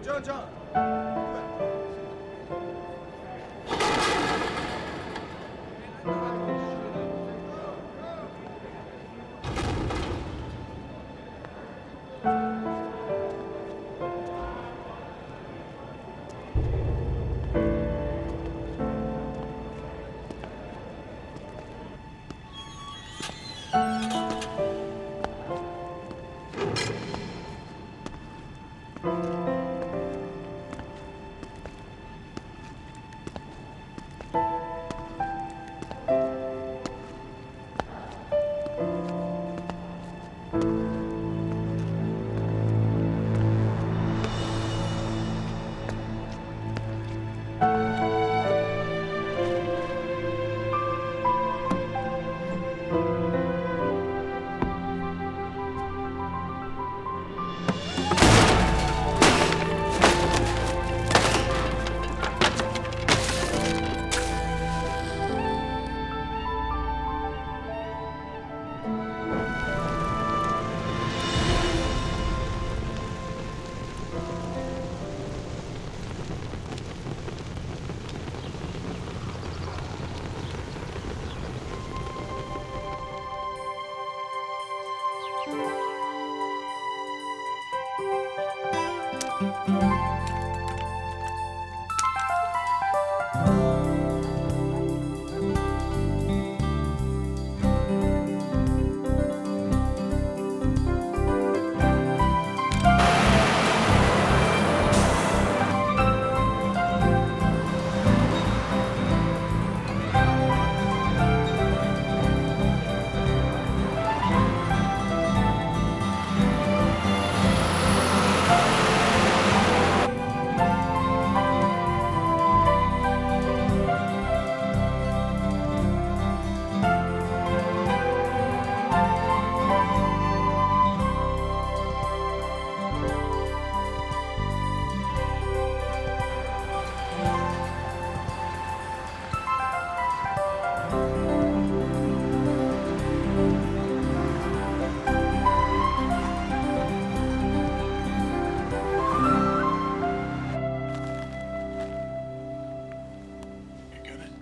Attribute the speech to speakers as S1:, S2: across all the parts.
S1: John.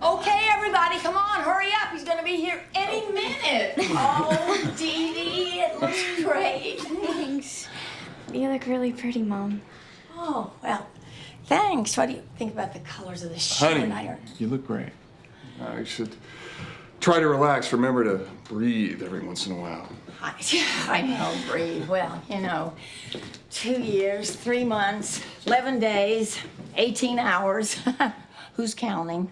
S2: Okay, everybody, come on, hurry up. He's gonna be here any minute. Oh, Dee Dee, it looks great.
S3: Thanks. You look really pretty, Mom.
S2: Oh, well, thanks. What do you think about the colors of the shirt?
S1: Honey, you look great. You should try to relax. Remember to breathe every once in a while.
S2: I know, breathe. Well, 2 years, 3 months, 11 days, 18 hours. Who's counting?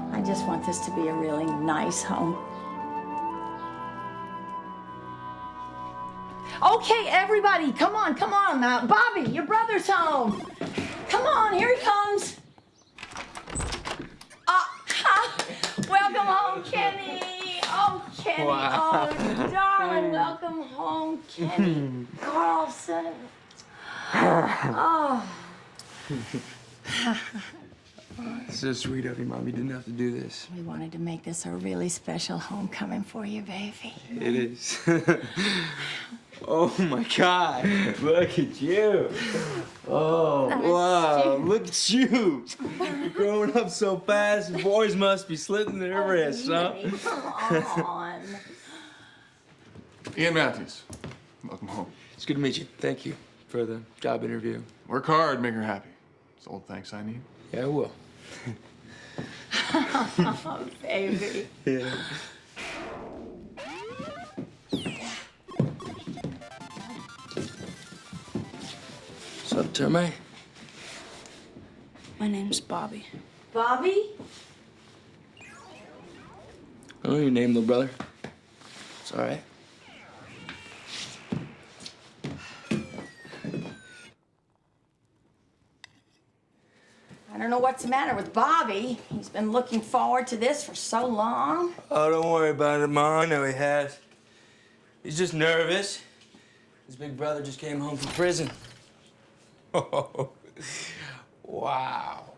S2: I just want this to be a really nice home. Okay, everybody, come on. Bobby, your brother's home. Come on, here he comes. Welcome home, Kenny. Oh, Kenny. Wow. Oh, darling, welcome home, Kenny Carlson. Oh.
S4: It's so sweet of you, Mom. You didn't have to do this.
S2: We wanted to make this a really special homecoming for you, baby.
S4: It is. Oh, my God. Look at you. Oh, wow. Look at you. You're growing up so fast. Boys must be slitting their wrists, huh?
S2: Come on.
S1: Ian Matthews, welcome home.
S4: It's good to meet you. Thank you for the job interview.
S1: Work hard, make her happy. It's all the thanks I need.
S4: Yeah, I will.
S2: Oh, baby.
S4: Yeah. up, Termite?
S5: My name's Bobby.
S2: Bobby?
S4: I know your name, little brother. It's all right.
S2: I don't know what's the matter with Bobby. He's been looking forward to this for so long.
S4: Oh, don't worry about it, Ma. I know he has. He's just nervous. His big brother just came home from prison. Oh, wow.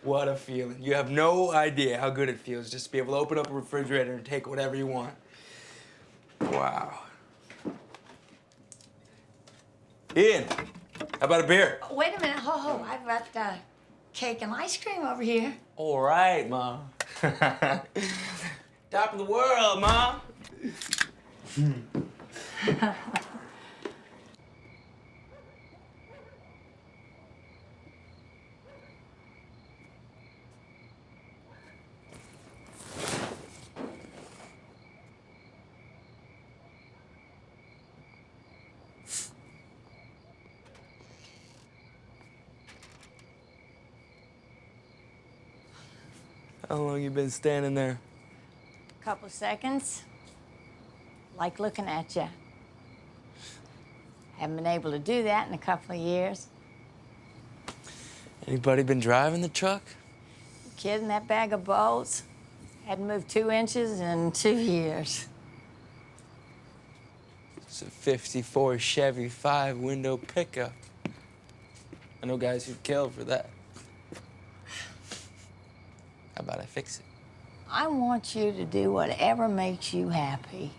S4: What a feeling. You have no idea how good it feels just to be able to open up a refrigerator and take whatever you want. Wow. Ian, how about a beer?
S2: Wait a minute, ho. I've got cake and ice cream over here.
S4: All right, Mom. Top of the world, Mom. How long you been standing there?
S2: Couple seconds. Like looking at you. Haven't been able to do that in a couple of years.
S4: Anybody been driving the truck?
S2: Kid in that bag of bolts. Hadn't moved 2 inches in 2 years.
S4: It's a 54 Chevy 5-window pickup. I know guys who'd kill for that. How about I fix it?
S2: I want you to do whatever makes you happy.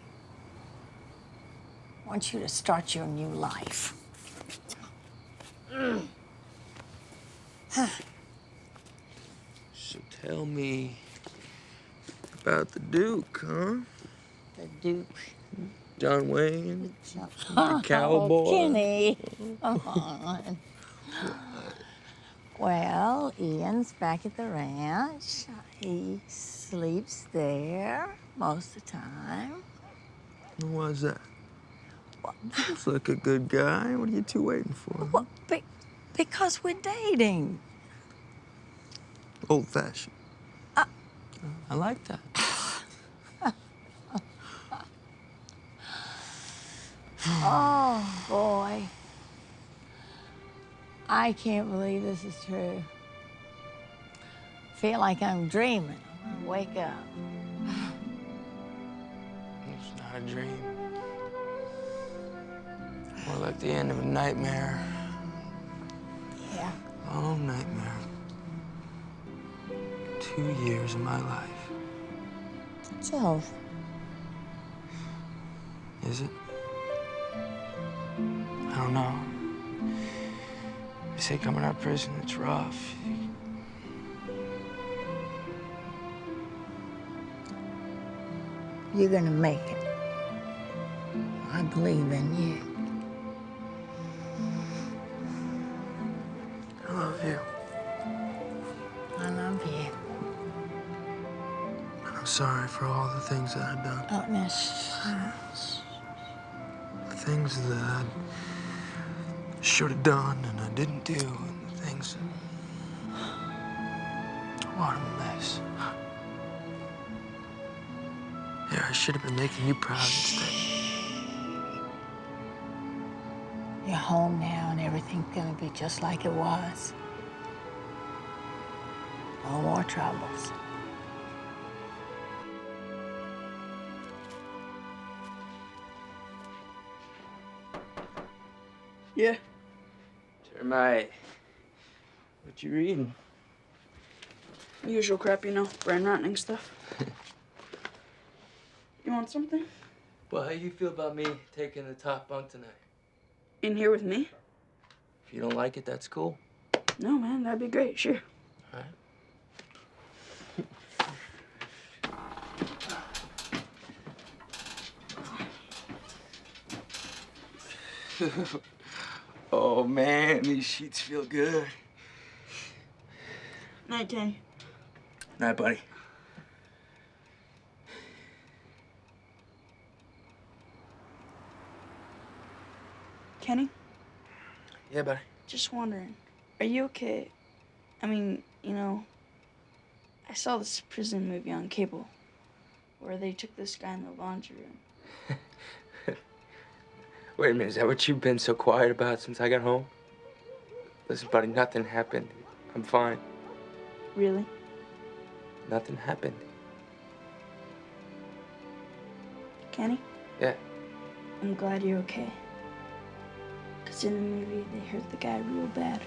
S2: I want you to start your new life.
S4: So tell me about the Duke, huh?
S2: The Duke.
S4: John Wayne, the
S2: Oh,
S4: cowboy.
S2: Kenny, come on. Well, Ian's back at the ranch. He sleeps there most of the time.
S4: Who was that? Looks like a good guy. What are you two waiting for?
S2: Well, because we're dating.
S4: Old-fashioned. I like that.
S2: Oh, boy. I can't believe this is true. Feel like I'm dreaming. I'm gonna wake up.
S4: It's not a dream. More like the end of a nightmare.
S2: Yeah.
S4: Long nightmare. 2 years of my life.
S2: It's over.
S4: Is it? I don't know. They say coming out of prison, it's rough.
S2: You're gonna make it. I believe in you.
S4: I love you.
S2: I love you.
S4: And I'm sorry for all the things that I've done.
S2: Oh, no.
S4: The things that I should have done and I didn't do, and the things. What a mess. Yeah, I should have been making you proud instead.
S2: You're home now and everything's gonna be just like it was. No more troubles.
S5: Yeah.
S4: Termite, what you reading?
S5: Usual crap, you know, brain rotting stuff. You want something?
S4: Well, how you feel about me taking the top bunk tonight?
S5: In here with me?
S4: If you don't like it, that's cool.
S5: No, man, that'd be great, sure.
S4: All right. Oh, man, these sheets feel good.
S5: Night, Kenny.
S4: Night, buddy.
S5: Kenny?
S4: Yeah, buddy.
S5: Just wondering, are you okay? I mean, you know, I saw this prison movie on cable where they took this guy in the laundry room.
S4: Wait a minute, is that what you've been so quiet about since I got home? Listen, buddy, nothing happened. I'm fine.
S5: Really?
S4: Nothing happened.
S5: Kenny?
S4: Yeah.
S5: I'm glad you're okay. Because in the movie, they hurt the guy real bad.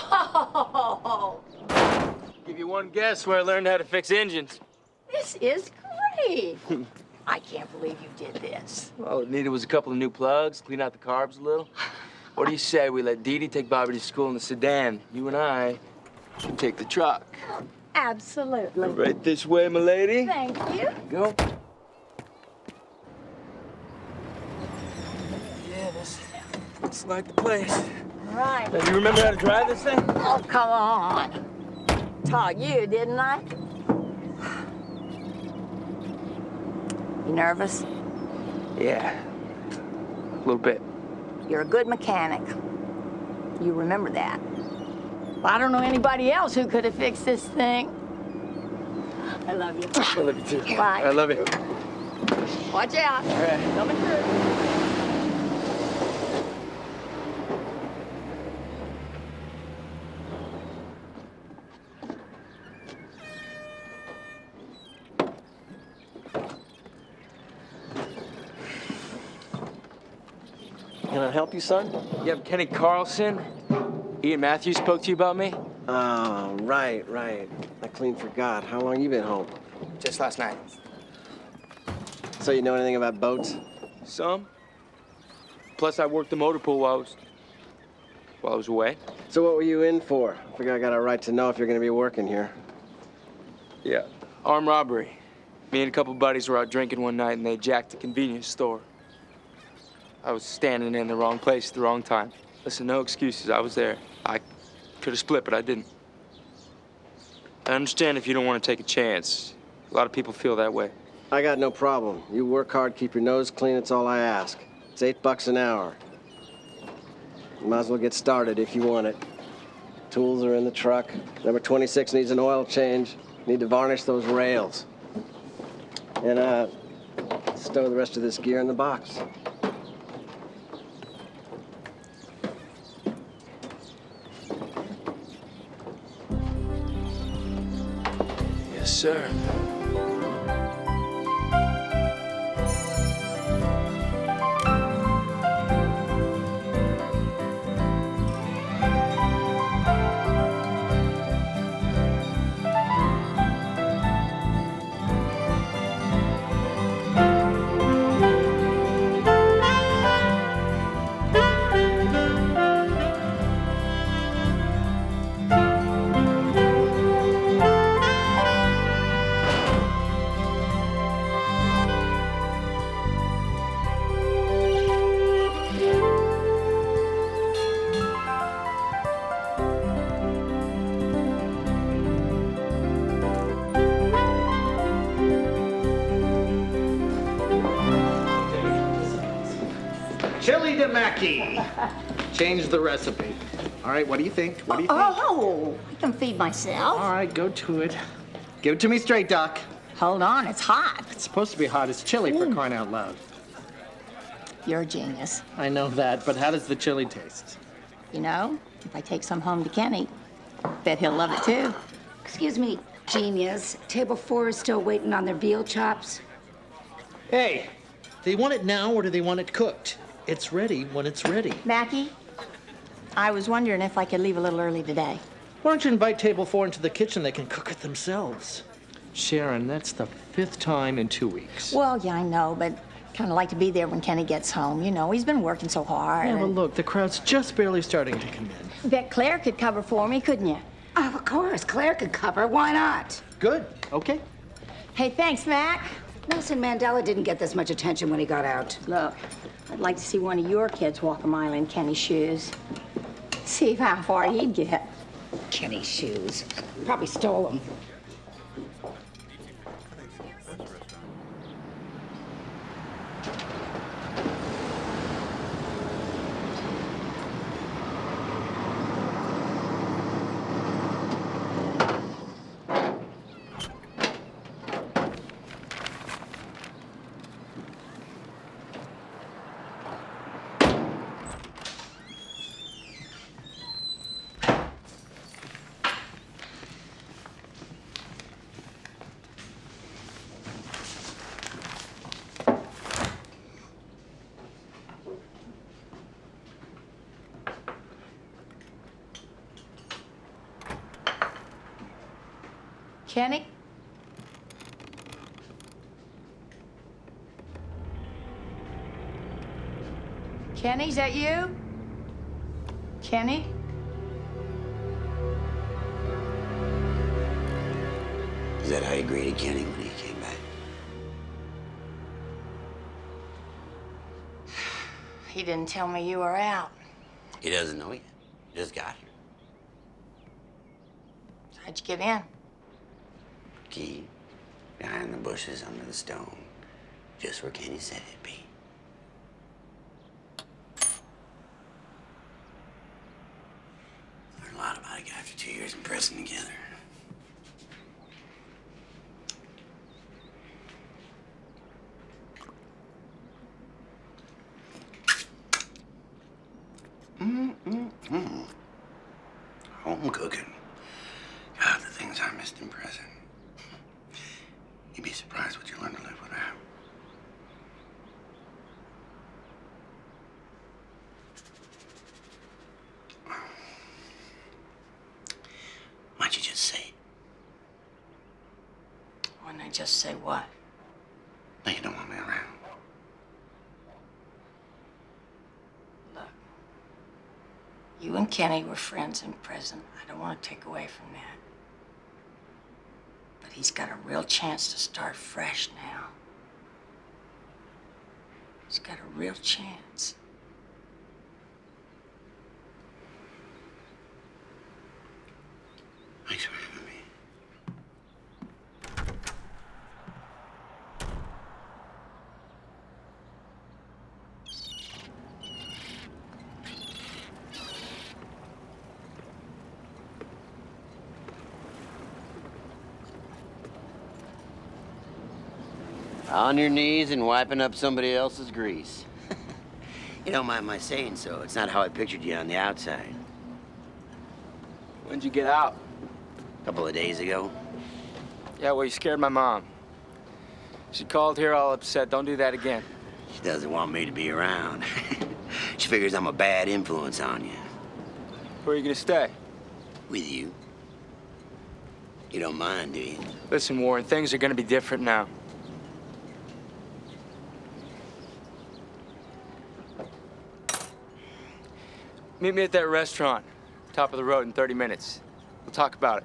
S2: Whoa!
S4: Give you one guess where I learned how to fix engines.
S2: This is great. I can't believe you did this.
S4: All it needed was a couple of new plugs, clean out the carbs a little. What do you say we let Dee Dee take Bobby to school in the sedan? You and I can take the truck.
S2: Absolutely.
S4: Right this way, my lady.
S2: Thank you.
S4: Go. Yeah, this looks like the place.
S2: Right.
S4: Now, you remember how to drive this thing?
S2: Oh, come on. Taught you, didn't I? You nervous?
S4: Yeah, a little bit.
S2: You're a good mechanic. You remember that. Well, I don't know anybody else who could have fixed this thing. I love you.
S4: I love you too.
S2: Bye.
S4: I love you.
S2: Watch out.
S4: All right.
S2: Coming through.
S6: Can I help you, son?
S4: You have Kenny Carlson? Ian Matthews spoke to you about me?
S6: Oh, right. I clean forgot. How long you been home?
S4: Just last night.
S6: So you know anything about boats?
S4: Some. Plus, I worked the motor pool while I was away.
S6: So what were you in for? I figure I got a right to know if you're gonna be working here.
S4: Yeah. Armed robbery. Me and a couple buddies were out drinking one night and they jacked a convenience store. I was standing in the wrong place at the wrong time. Listen, no excuses. I was there. I could have split, but I didn't. I understand if you don't want to take a chance. A lot of people feel that way.
S6: I got no problem. You work hard, keep your nose clean, it's all I ask. It's $8 an hour. You might as well get started if you want it. Tools are in the truck. Number 26 needs an oil change. Need to varnish those rails. And, stow the rest of this gear in the box.
S4: Yes, sir.
S7: Chojnacki. Change the recipe. All right, what do you think? What do you think?
S2: Oh, I can feed myself.
S7: All right, go to it. Give it to me straight, Doc.
S2: Hold on, it's hot.
S7: It's supposed to be hot. It's chili for crying out loud.
S2: You're a genius.
S7: I know that, but how does the chili taste?
S2: You know, if I take some home to Kenny, bet he'll love it too.
S8: Excuse me, genius. Table 4 is still waiting on their veal chops.
S9: Hey, do they want it now or do they want it cooked? It's ready when it's ready.
S2: Mackie, I was wondering if I could leave a little early today.
S9: Why don't you invite table 4 into the kitchen? They can cook it themselves. Sharon, that's the 5th time in 2 weeks.
S2: Well, yeah, I know, but kind of like to be there when Kenny gets home. You know, he's been working so hard.
S9: Yeah, but look, the crowd's just barely starting to come in.
S2: Bet Claire could cover for me, couldn't you?
S8: Oh, of course, Claire could cover. Why not?
S9: Good, okay.
S2: Hey, thanks, Mac.
S8: Nelson Mandela didn't get this much attention when he got out.
S2: Look, I'd like to see one of your kids walk a mile in Kenny's shoes. See how far he'd get.
S8: Kenny's shoes. Probably stole them.
S2: Kenny? Kenny, is that you? Kenny?
S10: Is that how you greeted Kenny when he came back?
S2: He didn't tell me you were out.
S10: He doesn't know yet. He just got here.
S2: How'd you get in?
S10: Key, behind the bushes under the stone, just where Kenny said it'd be. Learned a lot about a guy after 2 years in prison together. Home cooking. God, the things I missed in prison. You'd be surprised what you learn to live without. Why'd you just say it?
S2: Wouldn't I just say what?
S10: No, you don't want me around.
S2: Look, you and Kenny were friends in prison. I don't want to take away from that. But he's got a real chance to start fresh now. He's got a real chance.
S10: Thanks for having me. On your knees and wiping up somebody else's grease. You don't mind my saying so. It's not how I pictured you on the outside.
S4: When'd you get out?
S10: A couple of days ago.
S4: Yeah, well, you scared my mom. She called here all upset. Don't do that again.
S10: She doesn't want me to be around. She figures I'm a bad influence on you.
S4: Where are you gonna stay?
S10: With you. You don't mind, do you?
S4: Listen, Warren, things are gonna be different now. Meet me at that restaurant, top of the road in 30 minutes. We'll talk about it.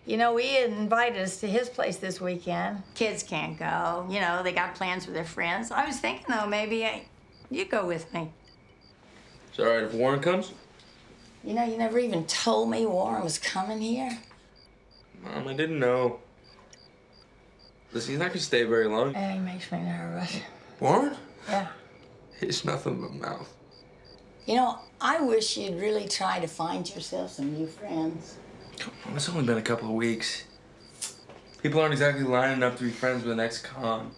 S2: You know, he invited us to his place this weekend. Kids can't go. You know, they got plans with their friends. I was thinking, though, maybe you'd go with me.
S4: Is it all right if Warren comes?
S2: You know, you never even told me Warren was coming here.
S4: Mom, I didn't know. Listen, he's not gonna stay very long.
S2: He makes me nervous.
S1: Warren?
S2: Yeah.
S1: He's nothing but mouth.
S2: You know, I wish you'd really try to find yourself some new friends.
S4: Come on, it's only been a couple of weeks. People aren't exactly lining up to be friends with the next con.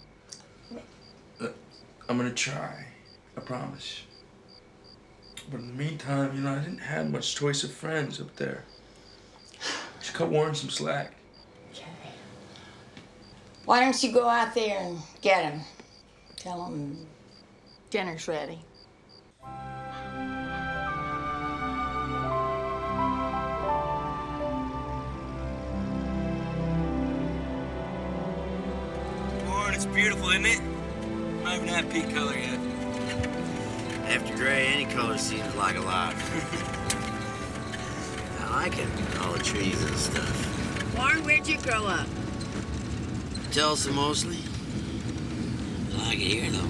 S4: I'm gonna try. I promise. But in the meantime, you know, I didn't have much choice of friends up there. I should cut Warren some slack.
S2: Okay. Why don't you go out there and get him? Tell him dinner's ready.
S4: Warren, it's beautiful, isn't it? not even at peak color yet.
S10: After gray, any color seems like a lot. I like it, all the trees and stuff.
S2: Warren, where'd you grow up?
S10: Tulsa mostly. I like it here, though.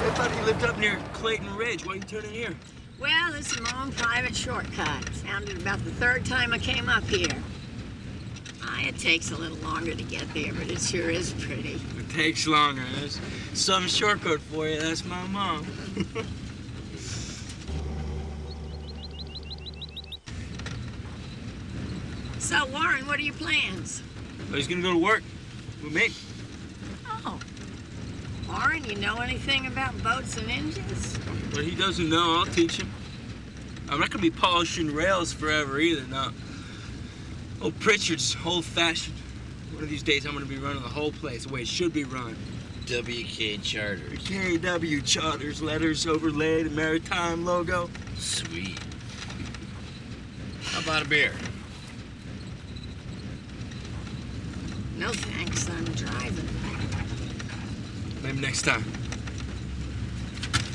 S4: I thought you lived up near Clayton Ridge. Why are you turning here?
S2: Well, this is my own private shortcut. Found it about the third time I came up here. It takes a little longer to get there, but it sure is pretty.
S4: It takes longer. There's some shortcut for you. That's my mom.
S2: So, Warren, what are your plans?
S4: Oh, he's gonna go to work with me.
S2: Oh. Warren, you know anything about boats and engines?
S4: What he doesn't know, I'll teach him. I'm not gonna be polishing rails forever either, no. Old Pritchard's old-fashioned. One of these days, I'm gonna be running the whole place the way it should be run.
S10: WK Charters.
S4: KW Charters, letters overlaid, a maritime logo.
S10: Sweet. How about a beer?
S2: No thanks, I'm driving.
S4: Maybe next time.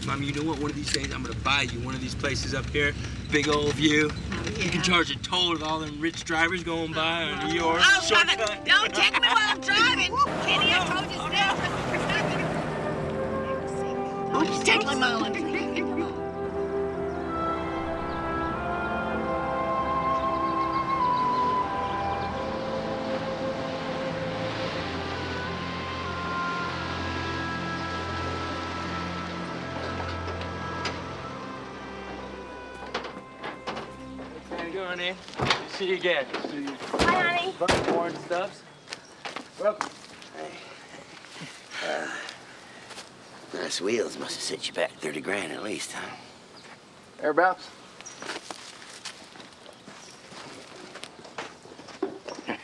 S4: Mom, you know what? One of these days, I'm gonna buy you one of these places up here. Big old view.
S2: Oh, yeah.
S4: You can charge a toll with all them rich drivers going by on your
S2: Oh,
S4: shortcut.
S2: don't take me while I'm driving. Kenny, I told you so. Oops, tickling my lips. Come on.
S4: How you doing, eh? See you again.
S2: Hi, honey.
S4: Warren stuffs. Well,
S10: Nice wheels must have set you back 30 grand at least, huh?
S1: Erupts?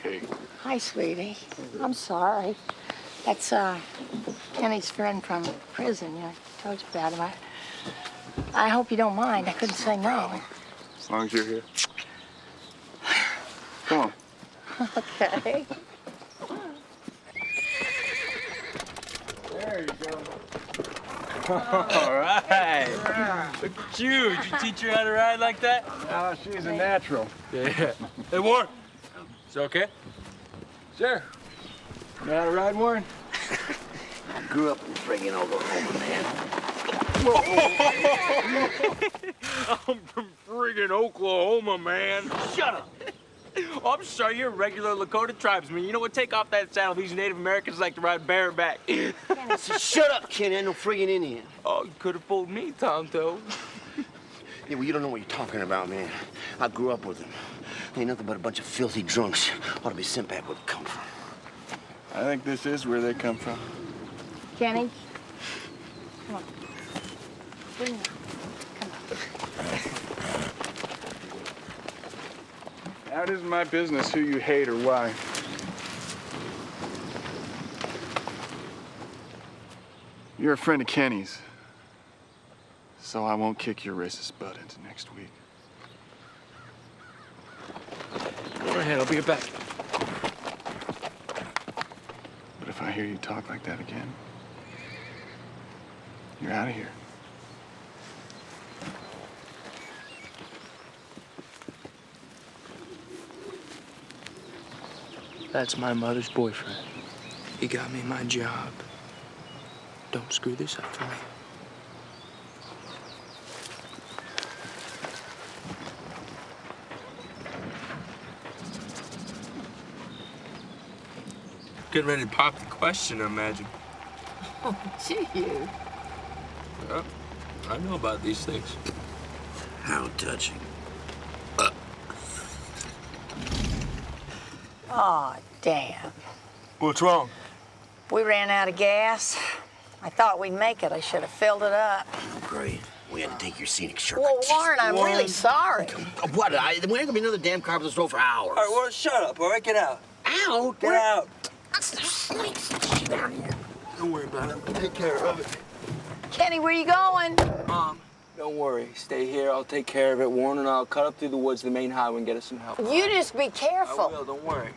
S1: Hey.
S2: Hi, sweetie. I'm sorry. That's, Kenny's friend from prison. Yeah, I told you about him. I hope you don't mind. I couldn't say no.
S1: As long as you're here. Come on.
S2: Okay.
S1: There you go.
S4: all right. Look at you. Did you teach her how to ride like that?
S1: Oh, she's a natural.
S4: Yeah. Hey, Warren. Is it okay?
S1: Sure. You know how to ride, Warren?
S10: I grew up in friggin' Oklahoma, man.
S4: I'm from friggin' Oklahoma, man. Shut up. Oh, I'm sorry, you're a regular Lakota tribesman. You know what? Take off that saddle. These Native Americans like to ride bareback.
S10: Shut up, kid. Ain't no friggin' Indian.
S4: Oh, you could have fooled me, Tonto.
S10: Yeah, well, you don't know what you're talking about, man. I grew up with them. Ain't nothing but a bunch of filthy drunks. Ought to be sent back where they come from.
S1: I think this is where they come from.
S2: Kenny, come on. Bring it. Come on.
S1: Now, it isn't my business who you hate or why. You're a friend of Kenny's, so I won't kick your racist butt into next week.
S9: Go ahead, I'll be right back.
S1: But if I hear you talk like that again, you're out of here.
S9: That's my mother's boyfriend. He got me my job. Don't screw this up for me.
S4: Getting ready to pop the question, I imagine.
S2: Oh, gee, you.
S4: Yeah, I know about these things.
S10: How touching.
S2: Oh, damn.
S4: What's wrong?
S2: We ran out of gas. I thought we'd make it. I should have filled it up.
S10: Great. We had to take your scenic shortcut.
S2: Well, Warren, I'm really sorry.
S10: What? We ain't gonna be another damn car on this road for hours.
S4: All right, well, shut up, all right? Get out.
S10: Ow!
S4: Get out.
S10: Snakes and shit out here.
S4: Don't worry about it. I'll take care of it.
S2: Kenny, where you going?
S4: Mom, Don't worry. Stay here. I'll take care of it. Warren and I'll cut up through the woods to the main highway and get us some help.
S2: You just be careful.
S4: I will. Don't worry.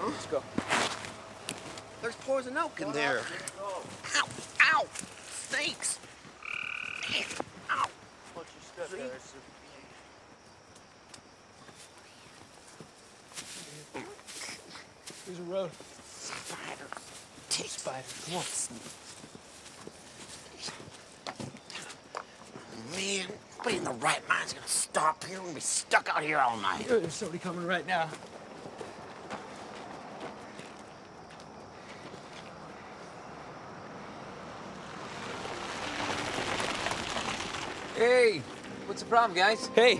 S4: Let's go.
S10: There's poison oak in there. Ow! Ow! Snakes! Ow!
S4: Watch your step, Harris. There's a road.
S10: Spiders.
S4: Spider. Come on.
S10: Man, nobody in the right mind's gonna stop here. We're gonna be stuck out here all night.
S4: There's somebody coming right now.
S11: Hey, what's the problem, guys?
S4: Hey,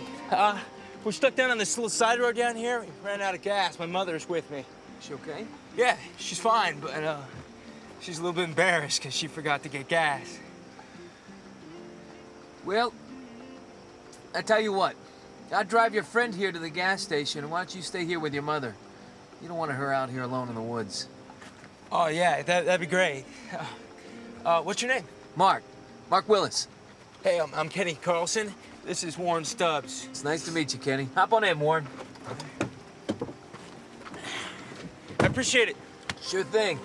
S4: we're stuck down on this little side road down here. We ran out of gas. My mother's with me.
S11: She okay?
S4: Yeah, she's fine, but she's a little bit embarrassed because she forgot to get gas.
S11: Well, I tell you what. I'll drive your friend here to the gas station, and why don't you stay here with your mother? You don't want her out here alone in the woods.
S4: Oh, yeah, that'd be great. What's your name?
S11: Mark. Mark Willis.
S4: Hey, I'm Kenny Carlson. This is Warren Stubbs.
S11: It's nice to meet you, Kenny. Hop on in, Warren.
S4: I appreciate it.
S11: Sure thing.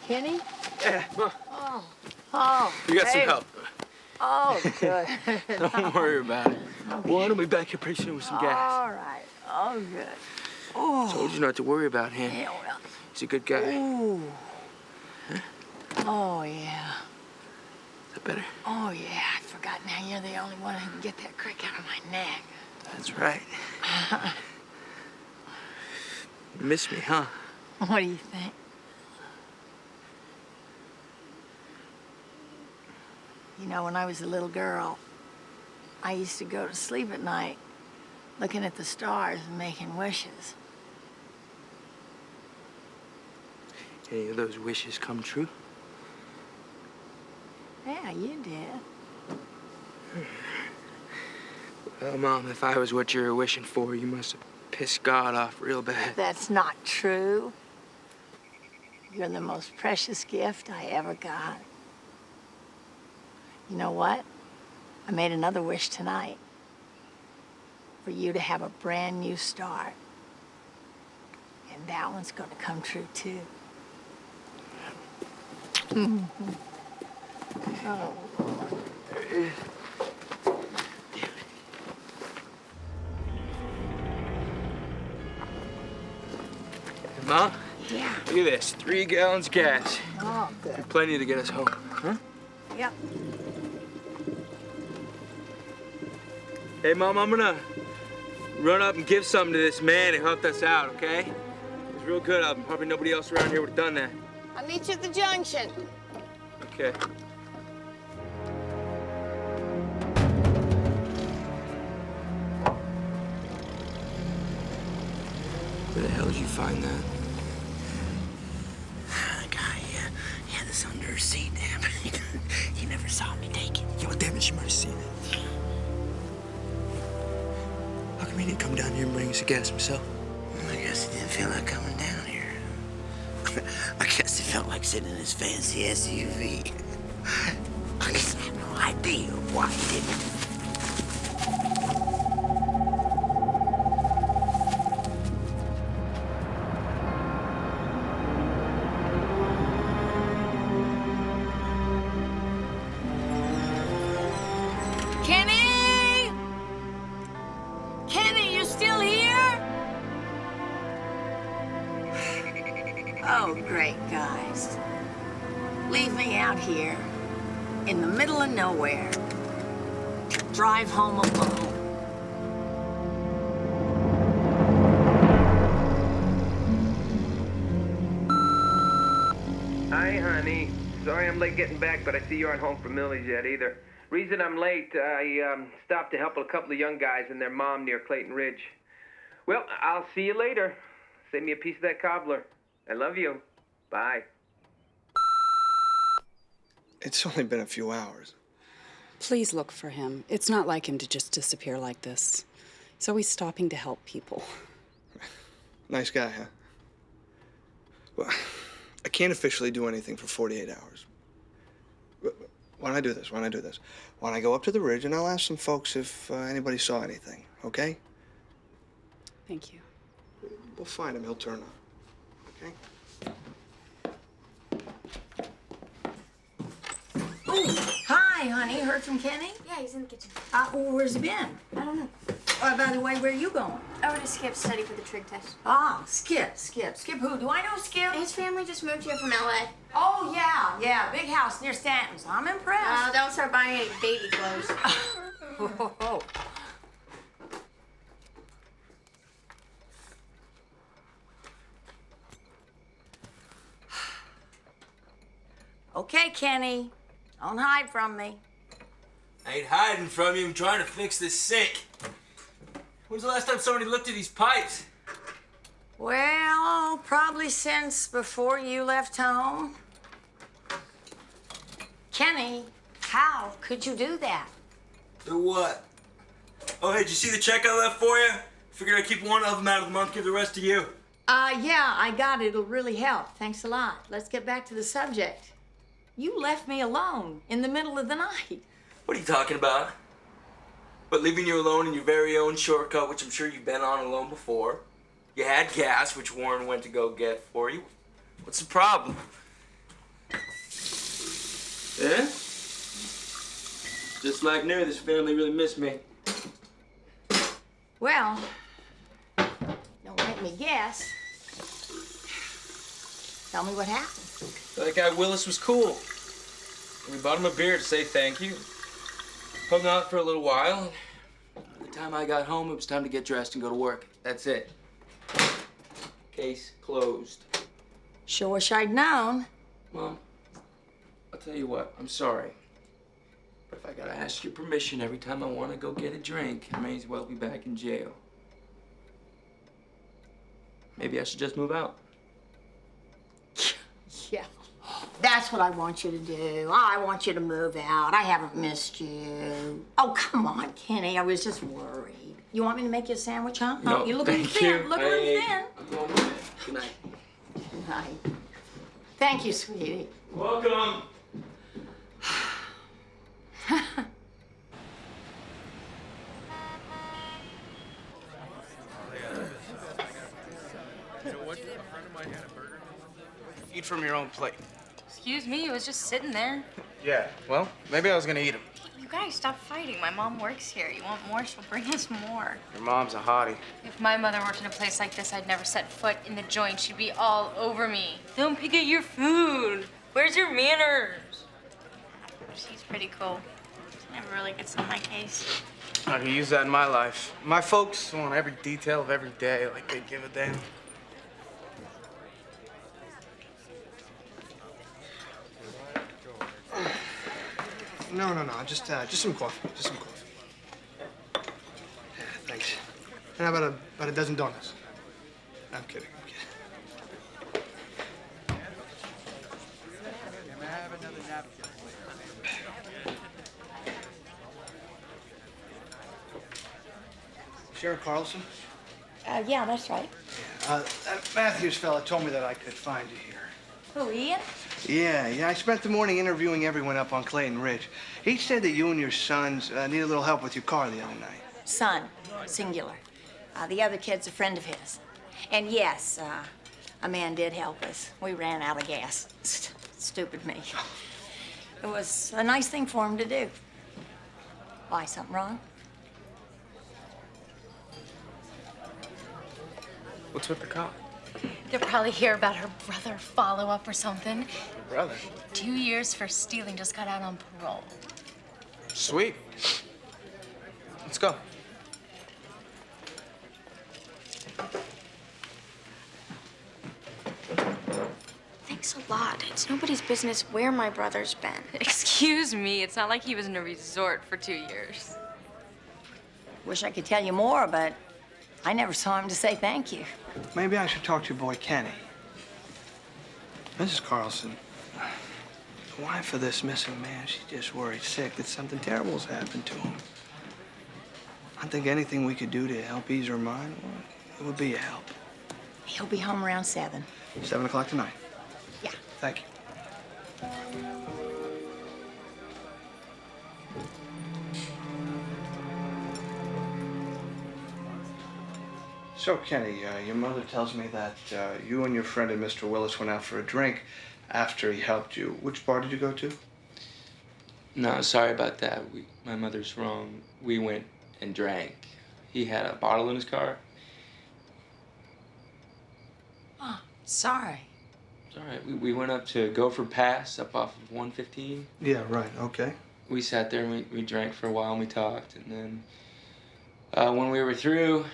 S2: Kenny?
S4: Yeah,
S2: Oh. Oh.
S4: you got some
S2: hey.
S4: help.
S2: Oh, good.
S4: Don't worry about it. Warren will be back here pretty soon with some gas.
S2: All right. Oh, good. Oh.
S4: Told you not to worry about him.
S2: Yeah, well.
S4: He's a good guy.
S2: Ooh. Oh, yeah.
S4: Is that better?
S2: Oh, yeah. I forgot now you're the only one who can get that crick out of my neck.
S4: That's right. You miss me, huh?
S2: What do you think? You know, when I was a little girl, I used to go to sleep at night looking at the stars and making wishes.
S4: Any of those wishes come true?
S2: Yeah, you did.
S4: Well, Mom, if I was what you were wishing for, you must have pissed God off real bad.
S2: That's not true. You're the most precious gift I ever got. You know what? I made another wish tonight. For you to have a brand new start. And that one's gonna come true too. Oh.
S4: Mom?
S2: Yeah.
S4: Look at this. 3 gallons of gas.
S2: Oh, good.
S4: Plenty to get us home. Huh?
S2: Yep.
S4: Hey, Mom, I'm gonna run up and give something to this man who helped us out, okay? It was real good of him. Probably nobody else around here would have done that.
S2: I'll meet you at the junction.
S4: Okay. Where the hell did you find that?
S10: The guy, he had this under his seat. He never saw me take it.
S4: Yo, damn it, she might have seen it. How come he didn't come down here and bring us a gas himself?
S10: I guess he didn't feel like coming down here. I guess he felt like sitting in his fancy SUV. I guess I have no idea why he didn't.
S2: Kenny! Kenny, you still here? Oh, great, guys. Leave me out here in the middle of nowhere. Drive home alone.
S12: Hi, honey. Sorry I'm late getting back, but I see you aren't home from Millie's yet either. Reason I'm late, I stopped to help a couple of young guys and their mom near Clayton Ridge. Well, I'll see you later. Send me a piece of that cobbler. I love you. Bye.
S4: It's only been a few hours.
S13: Please look for him. It's not like him to just disappear like this. He's always stopping to help people.
S14: Nice guy, huh? Well, I can't officially do anything for 48 hours. Why don't I do this? Why don't I do this? Why don't I go up to the ridge and I'll ask some folks if anybody saw anything, okay?
S13: Thank you.
S14: We'll find him. He'll turn up, okay?
S2: Oh, hi, honey. Heard from Kenny?
S3: Yeah, he's in the kitchen.
S2: Where's he been?
S3: I don't know.
S2: By the way, where are you going?
S3: Over to Skip study for the trig test.
S2: Ah, Skip. Skip who? Do I know Skip?
S3: His family just moved here from LA.
S2: Oh, yeah. Big house near Stanton's. I'm impressed.
S3: Don't start buying any baby clothes.
S2: Okay, Kenny. Don't hide from me.
S4: I ain't hiding from you. I'm trying to fix this sink. When's the last time somebody looked at these pipes?
S2: Well, probably since before you left home. Kenny, how could you do that?
S4: Do what? Oh, hey, did you see the check I left for you? Figured I'd keep one of them out of the month, give the rest to you.
S2: Yeah, I got it. It'll really help. Thanks a lot. Let's get back to the subject. You left me alone in the middle of the night.
S4: What are you talking about? But leaving you alone in your very own shortcut, which I'm sure you've been on alone before. You had gas, which Warren went to go get for you. What's the problem? Yeah? Just like new, this family really missed me.
S2: Well, don't make me guess. Tell me what happened.
S4: That guy Willis was cool. We bought him a beer to say thank you. Hung out for a little while. By the time I got home, it was time to get dressed and go to work. That's it. Case closed.
S2: Sure wish I'd known.
S4: Mom, I'll tell you what, I'm sorry. But if I gotta ask your permission every time I wanna go get a drink, I may as well be back in jail. Maybe I should just move out.
S2: Yeah. That's what I want you to do. I want you to move out. I haven't missed you. Oh, come on, Kenny. I was just worried. You want me to make you a sandwich, huh?
S4: No,
S2: You're looking
S4: thank
S2: thin.
S4: you.
S2: Looking thin.
S4: I'm going to bed. Good night.
S2: Good night. Thank you, sweetie.
S4: Welcome.
S15: Eat from your own plate.
S16: Excuse me, it was just sitting there.
S15: Yeah, well, maybe I was gonna eat them.
S16: You guys, stop fighting. My mom works here. You want more, she'll bring us more.
S15: Your mom's a hottie.
S16: If my mother worked in a place like this, I'd never set foot in the joint. She'd be all over me. Don't pick at your food. Where's your manners?
S3: She's pretty cool. She never really gets on my case.
S15: I can use that in my life. My folks want every detail of every day, like they give a damn.
S14: No, just some coffee. Just some coffee. Yeah, thanks. And how about a dozen donuts? I'm kidding. Sharon Carlson?
S2: Yeah, that's right.
S14: That Matthews fella told me that I could find you here.
S2: Who, Ian?
S14: Yeah, I spent the morning interviewing everyone up on Clayton Ridge. He said that you and your sons need a little help with your car the other night.
S2: Son, singular. The other kid's a friend of his. And yes, a man did help us. We ran out of gas. Stupid me. It was a nice thing for him to do. Why, something wrong?
S15: What's with the cop?
S16: They'll probably hear about her brother follow-up or something.
S15: Your brother?
S16: 2 years for stealing, just got out on parole.
S15: Sweet. Let's go.
S3: Thanks a lot. It's nobody's business where my brother's been.
S16: Excuse me, it's not like he was in a resort for 2 years.
S2: Wish I could tell you more, but I never saw him to say thank you.
S14: Maybe I should talk to your boy Kenny. Mrs. Carlson, wife of this missing man, she's just worried sick that something terrible's happened to him. I think anything we could do to help ease her mind, well, it would be a help.
S2: He'll be home around 7.
S14: 7 o'clock tonight.
S2: Yeah.
S14: Thank you. So, Kenny, your mother tells me that you and your friend and Mr. Willis went out for a drink after he helped you. Which bar did you go to?
S4: No, sorry about that. My mother's wrong. We went and drank. He had a bottle in his car.
S2: Oh, sorry.
S4: It's all right. We went up to Gopher Pass up off of 115.
S14: Yeah, right. Okay.
S4: We sat there and we drank for a while and we talked. And then when we were through,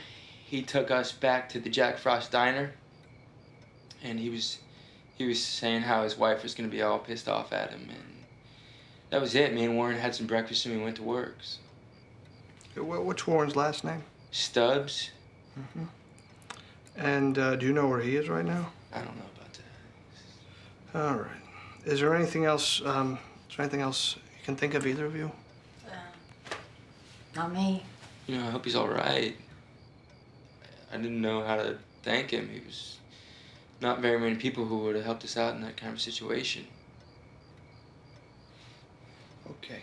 S4: he took us back to the Jack Frost Diner. And he was saying how his wife was going to be all pissed off at him. And that was it. Me and Warren had some breakfast and we went to work. So.
S14: What's Warren's last name?
S4: Stubbs.
S14: Mm-hmm. And do you know where he is right now?
S4: I don't know about that.
S14: All right. Is there anything else? Is there anything else you can think of, either of you?
S2: Not me.
S4: You know, I hope he's all right. I didn't know how to thank him. He was not very many people who would have helped us out in that kind of situation.
S14: Okay.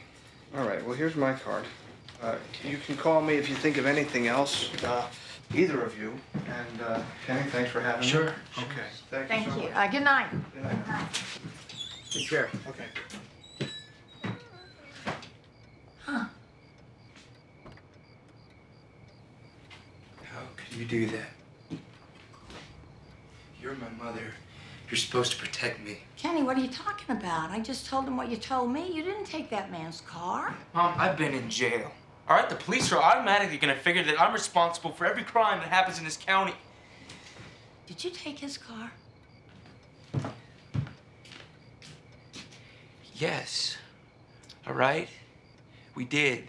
S14: All right. Well, here's my card. You can call me if you think of anything else, either of you. And Kenny, thanks for having me.
S4: Sure.
S14: Okay.
S2: Thank
S14: so
S2: you.
S14: much.
S2: Good night.
S14: Good night.
S11: Take care.
S14: Okay.
S2: Huh.
S4: How could you do that? You're my mother. You're supposed to protect me.
S2: Kenny, what are you talking about? I just told him what you told me. You didn't take that man's car.
S4: Mom, I've been in jail. All right, the police are automatically gonna figure that I'm responsible for every crime that happens in this county.
S2: Did you take his car?
S4: Yes. All right? We did.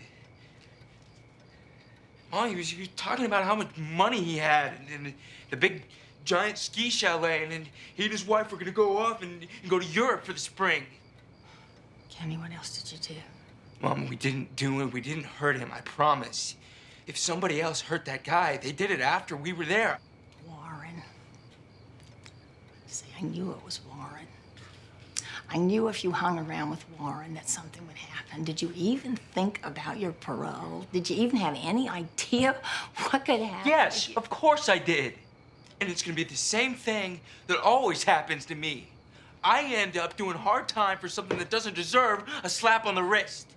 S4: Mom, he was talking about how much money he had and the big giant ski chalet, and then he and his wife were gonna go off and go to Europe for the spring.
S2: Kenny, what else did you do?
S4: Mom, we didn't do it. We didn't hurt him, I promise. If somebody else hurt that guy, they did it after we were there.
S2: Warren. See, I knew it was Warren. I knew if you hung around with Warren that something would happen. Did you even think about your parole? Did you even have any idea what could happen?
S4: Yes, of course I did. And it's gonna be the same thing that always happens to me. I end up doing hard time for something that doesn't deserve a slap on the wrist.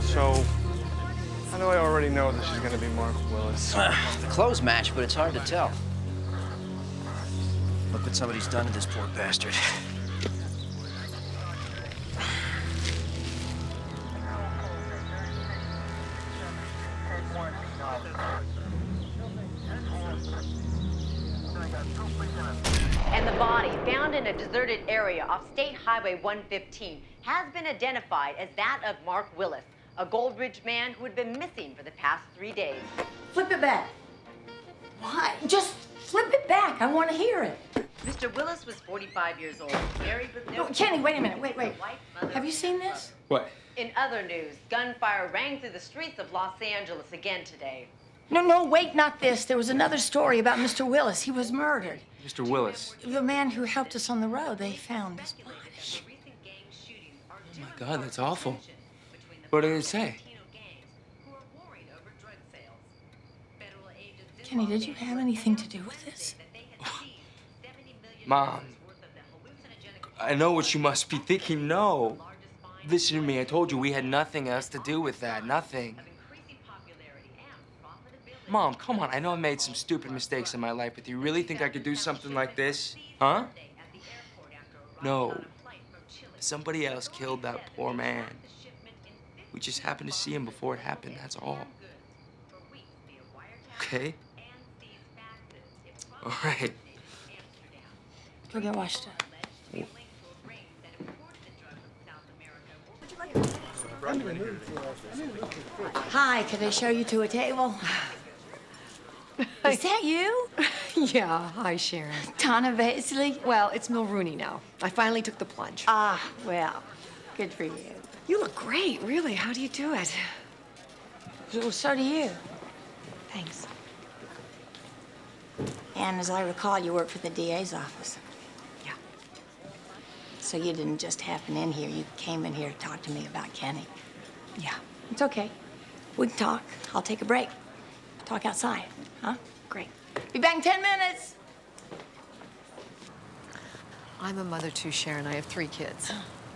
S14: So, how do I already know this is going to be Mark Willis?
S17: The clothes match, but it's hard to tell. Look what somebody's done to this poor bastard.
S18: And the body, found in a deserted area off State Highway 115, has been identified as that of Mark Willis, a Gold Ridge man who had been missing for the past 3 days.
S2: Flip it back. Why? Just flip it back. I want to hear it.
S18: Mr. Willis was 45 years old, married with no...
S2: Kenny, wait a minute. Wait.
S18: Wife, mother,
S2: Have you seen this?
S4: What?
S18: In other news, gunfire rang through the streets of Los Angeles again today.
S2: No, wait, not this. There was another story about Mr. Willis. He was murdered.
S4: Mr. Willis.
S2: The man who helped us on the road, they found his body.
S4: Oh my God, that's awful. What did it say?
S2: Kenny, did you have anything to do with this?
S4: Mom, I know what you must be thinking. No. Listen to me. I told you we had nothing else to do with that. Nothing. Mom, come on. I know I made some stupid mistakes in my life, but do you really think I could do something like this? Huh? No. Somebody else killed that poor man. We just happened to see him before it happened, that's all. Okay? All right.
S2: Go get washed up. Hi, can I show you to a table? Is that you?
S19: Yeah, hi, Sharon.
S2: Donna Baisley?
S19: Well, it's Mulrooney now. I finally took the plunge.
S2: Ah, well, good for you.
S19: You look great, really. How do you do it?
S2: Well, so do you.
S19: Thanks.
S2: And as I recall, you work for the DA's office.
S19: Yeah.
S2: So you didn't just happen in here. You came in here to talk to me about Kenny.
S19: Yeah.
S2: It's okay. We can talk. I'll take a break. Talk outside, huh?
S19: Great.
S2: Be back in 10 minutes.
S19: I'm a mother too, Sharon. I have 3 kids.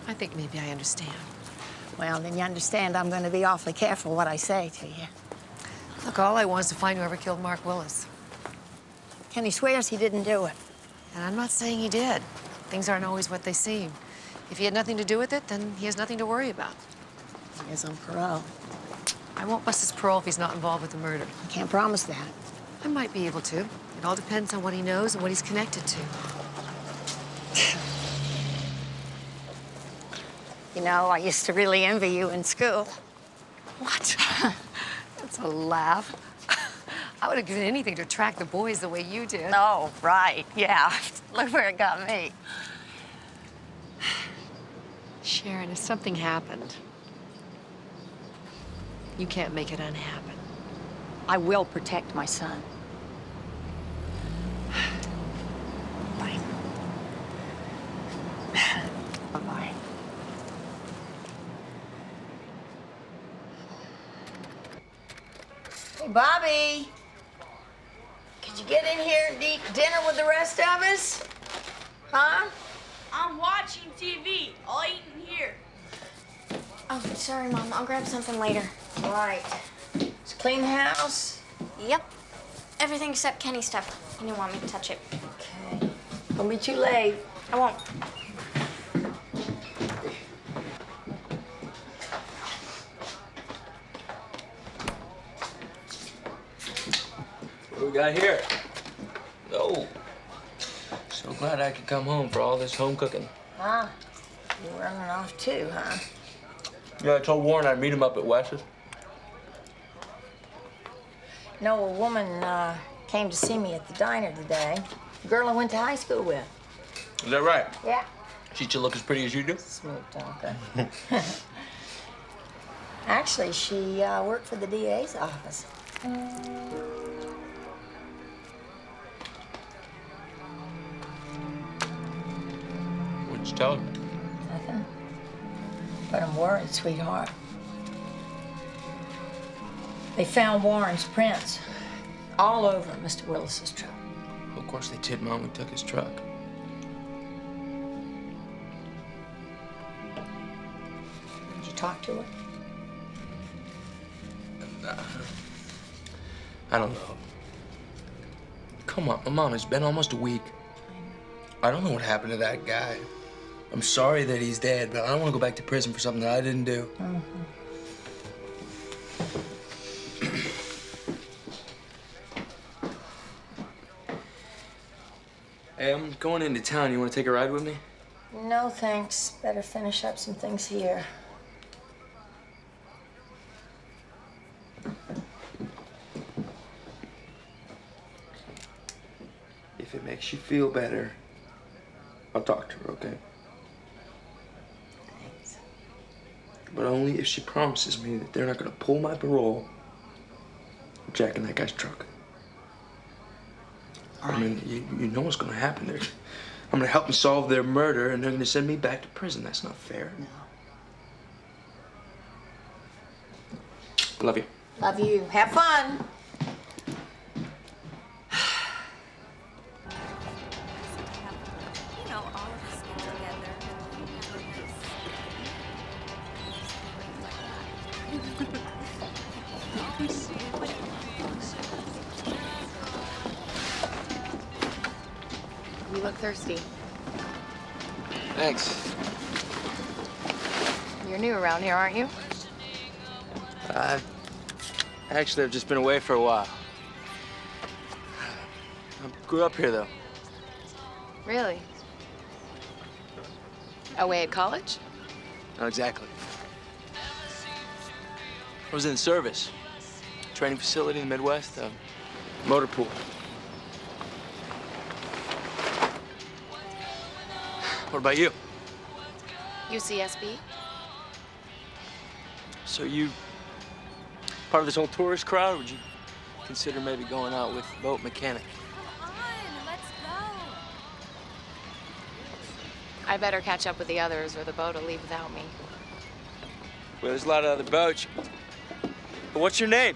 S19: I think maybe I understand.
S2: Well, then you understand I'm going to be awfully careful what I say to you.
S19: Look, all I want is to find whoever killed Mark Willis.
S2: Kenny swears he didn't do it.
S19: And I'm not saying he did. Things aren't always what they seem. If he had nothing to do with it, then he has nothing to worry about.
S2: He is on parole.
S19: I won't bust his parole if he's not involved with the murder.
S2: I can't promise that.
S19: I might be able to. It all depends on what he knows and what he's connected to.
S2: You know, I used to really envy you in school.
S19: What? That's a laugh. I would have given anything to attract the boys the way you did.
S2: Oh, right, yeah. Look where it got me.
S19: Sharon, if something happened, you can't make it unhappen.
S2: I will protect my son. Bye. Bye-bye. Hey, Bobby. Could you get in here and eat dinner with the rest of us? Huh?
S5: I'm watching TV. I'll eat in here.
S3: Oh, sorry, Mom. I'll grab something later.
S2: All right. Let's clean the house.
S3: Yep. Everything except Kenny's stuff. You don't want me to touch it.
S2: Okay. Don't be too late.
S3: I won't.
S4: What do we got here? Oh. So glad I could come home for all this home cooking.
S2: Huh? You running off too, huh?
S4: Yeah, I told Warren I'd meet him up at Wes's.
S2: No, a woman came to see me at the diner today. A girl I went to high school with.
S4: Is that right?
S2: Yeah.
S4: She still look as pretty as you do?
S2: Smooth talker. Actually, she worked for the DA's office.
S4: What'd you tell her?
S2: Nothing. But I'm worried, sweetheart. They found Warren's prints all over Mr. Willis's truck.
S4: Of course, they tipped Mom we took his truck.
S2: Did you talk to her?
S4: I don't know. Come on, Mom, it's been almost a week. I don't know what happened to that guy. I'm sorry that he's dead, but I don't want to go back to prison for something that I didn't do. Hey, I'm going into town. You want to take a ride with me?
S2: No, thanks. Better finish up some things here.
S4: If it makes you feel better, I'll talk to her, okay?
S2: Thanks.
S4: But only if she promises me that they're not gonna pull my parole or jack in that guy's truck. I mean, you know what's gonna happen. I'm gonna help them solve their murder, and they're gonna send me back to prison. That's not fair.
S2: No.
S4: Love you.
S2: Love you. Have fun.
S16: You look thirsty.
S4: Thanks.
S16: You're new around here, aren't you?
S4: Actually, I've just been away for a while. I grew up here, though.
S16: Really? Away at college?
S4: Not exactly. I was in the service. Training facility in the Midwest, motor pool. What about you?
S16: UCSB?
S4: So you part of this whole tourist crowd, or would you consider maybe going out with a boat mechanic?
S16: I better catch up with the others or the boat will leave without me.
S4: Well, there's a lot of other boats. But what's your name?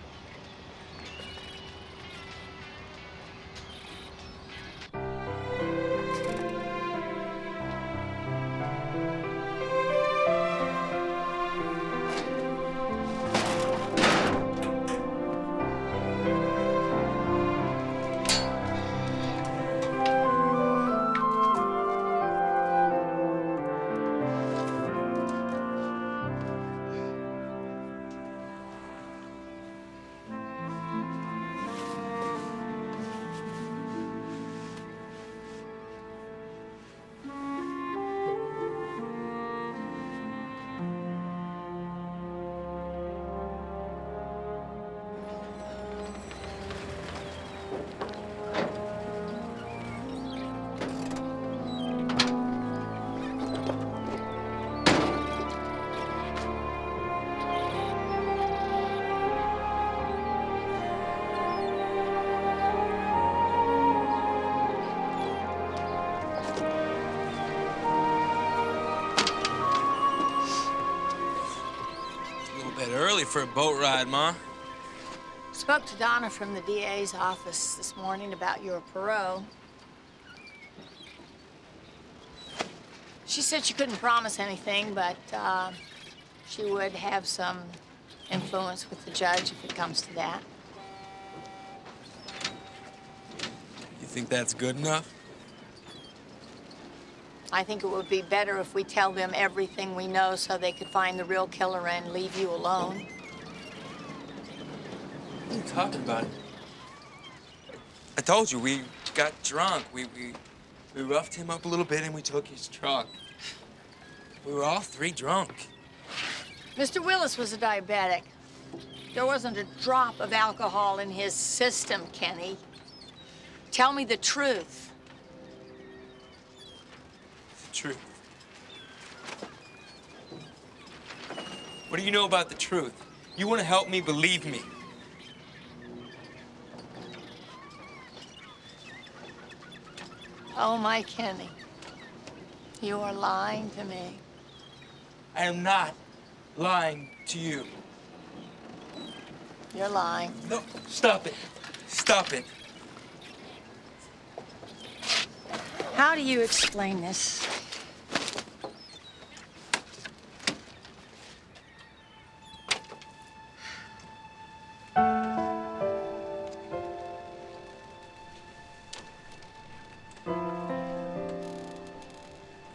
S4: Early for a boat ride, Ma.
S2: Spoke to Donna from the DA's office this morning about your parole. She said she couldn't promise anything, but she would have some influence with the judge if it comes to that.
S4: You think that's good enough?
S2: I think it would be better if we tell them everything we know so they could find the real killer and leave you alone.
S4: What are you talking about? I told you, we got drunk. We roughed him up a little bit and we took his truck. We were all three drunk.
S2: Mr. Willis was a diabetic. There wasn't a drop of alcohol in his system, Kenny. Tell me the truth.
S4: Truth. What do you know about the truth? You want to help me believe me?
S2: Oh, my Kenny. You are lying to me.
S4: I am not lying to you.
S2: You're lying.
S4: No, stop it. Stop it.
S2: How do you explain this?